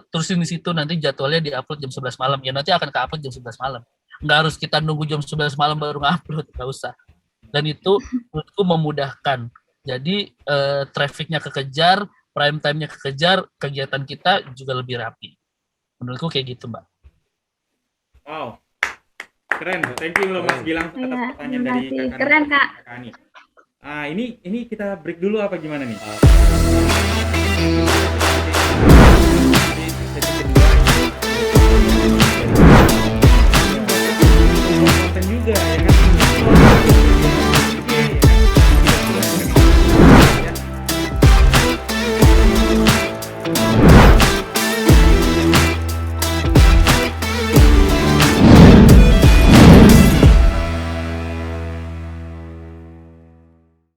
terusin di situ, nanti jadwalnya di-upload jam 11 malam. Ya nanti akan ke-upload jam 11 malam. Nggak harus kita nunggu jam 11 malam baru nge-upload, nggak usah. Dan itu menurutku memudahkan. Jadi trafficnya kekejar, prime time-nya kekejar, kegiatan kita juga lebih rapi. Menurutku kayak gitu, Mbak. Wow, keren. Thank you loh Mas Gilang atas pertanyaan dari Keren, Kak. Kak Ani. Ini kita break dulu apa gimana nih?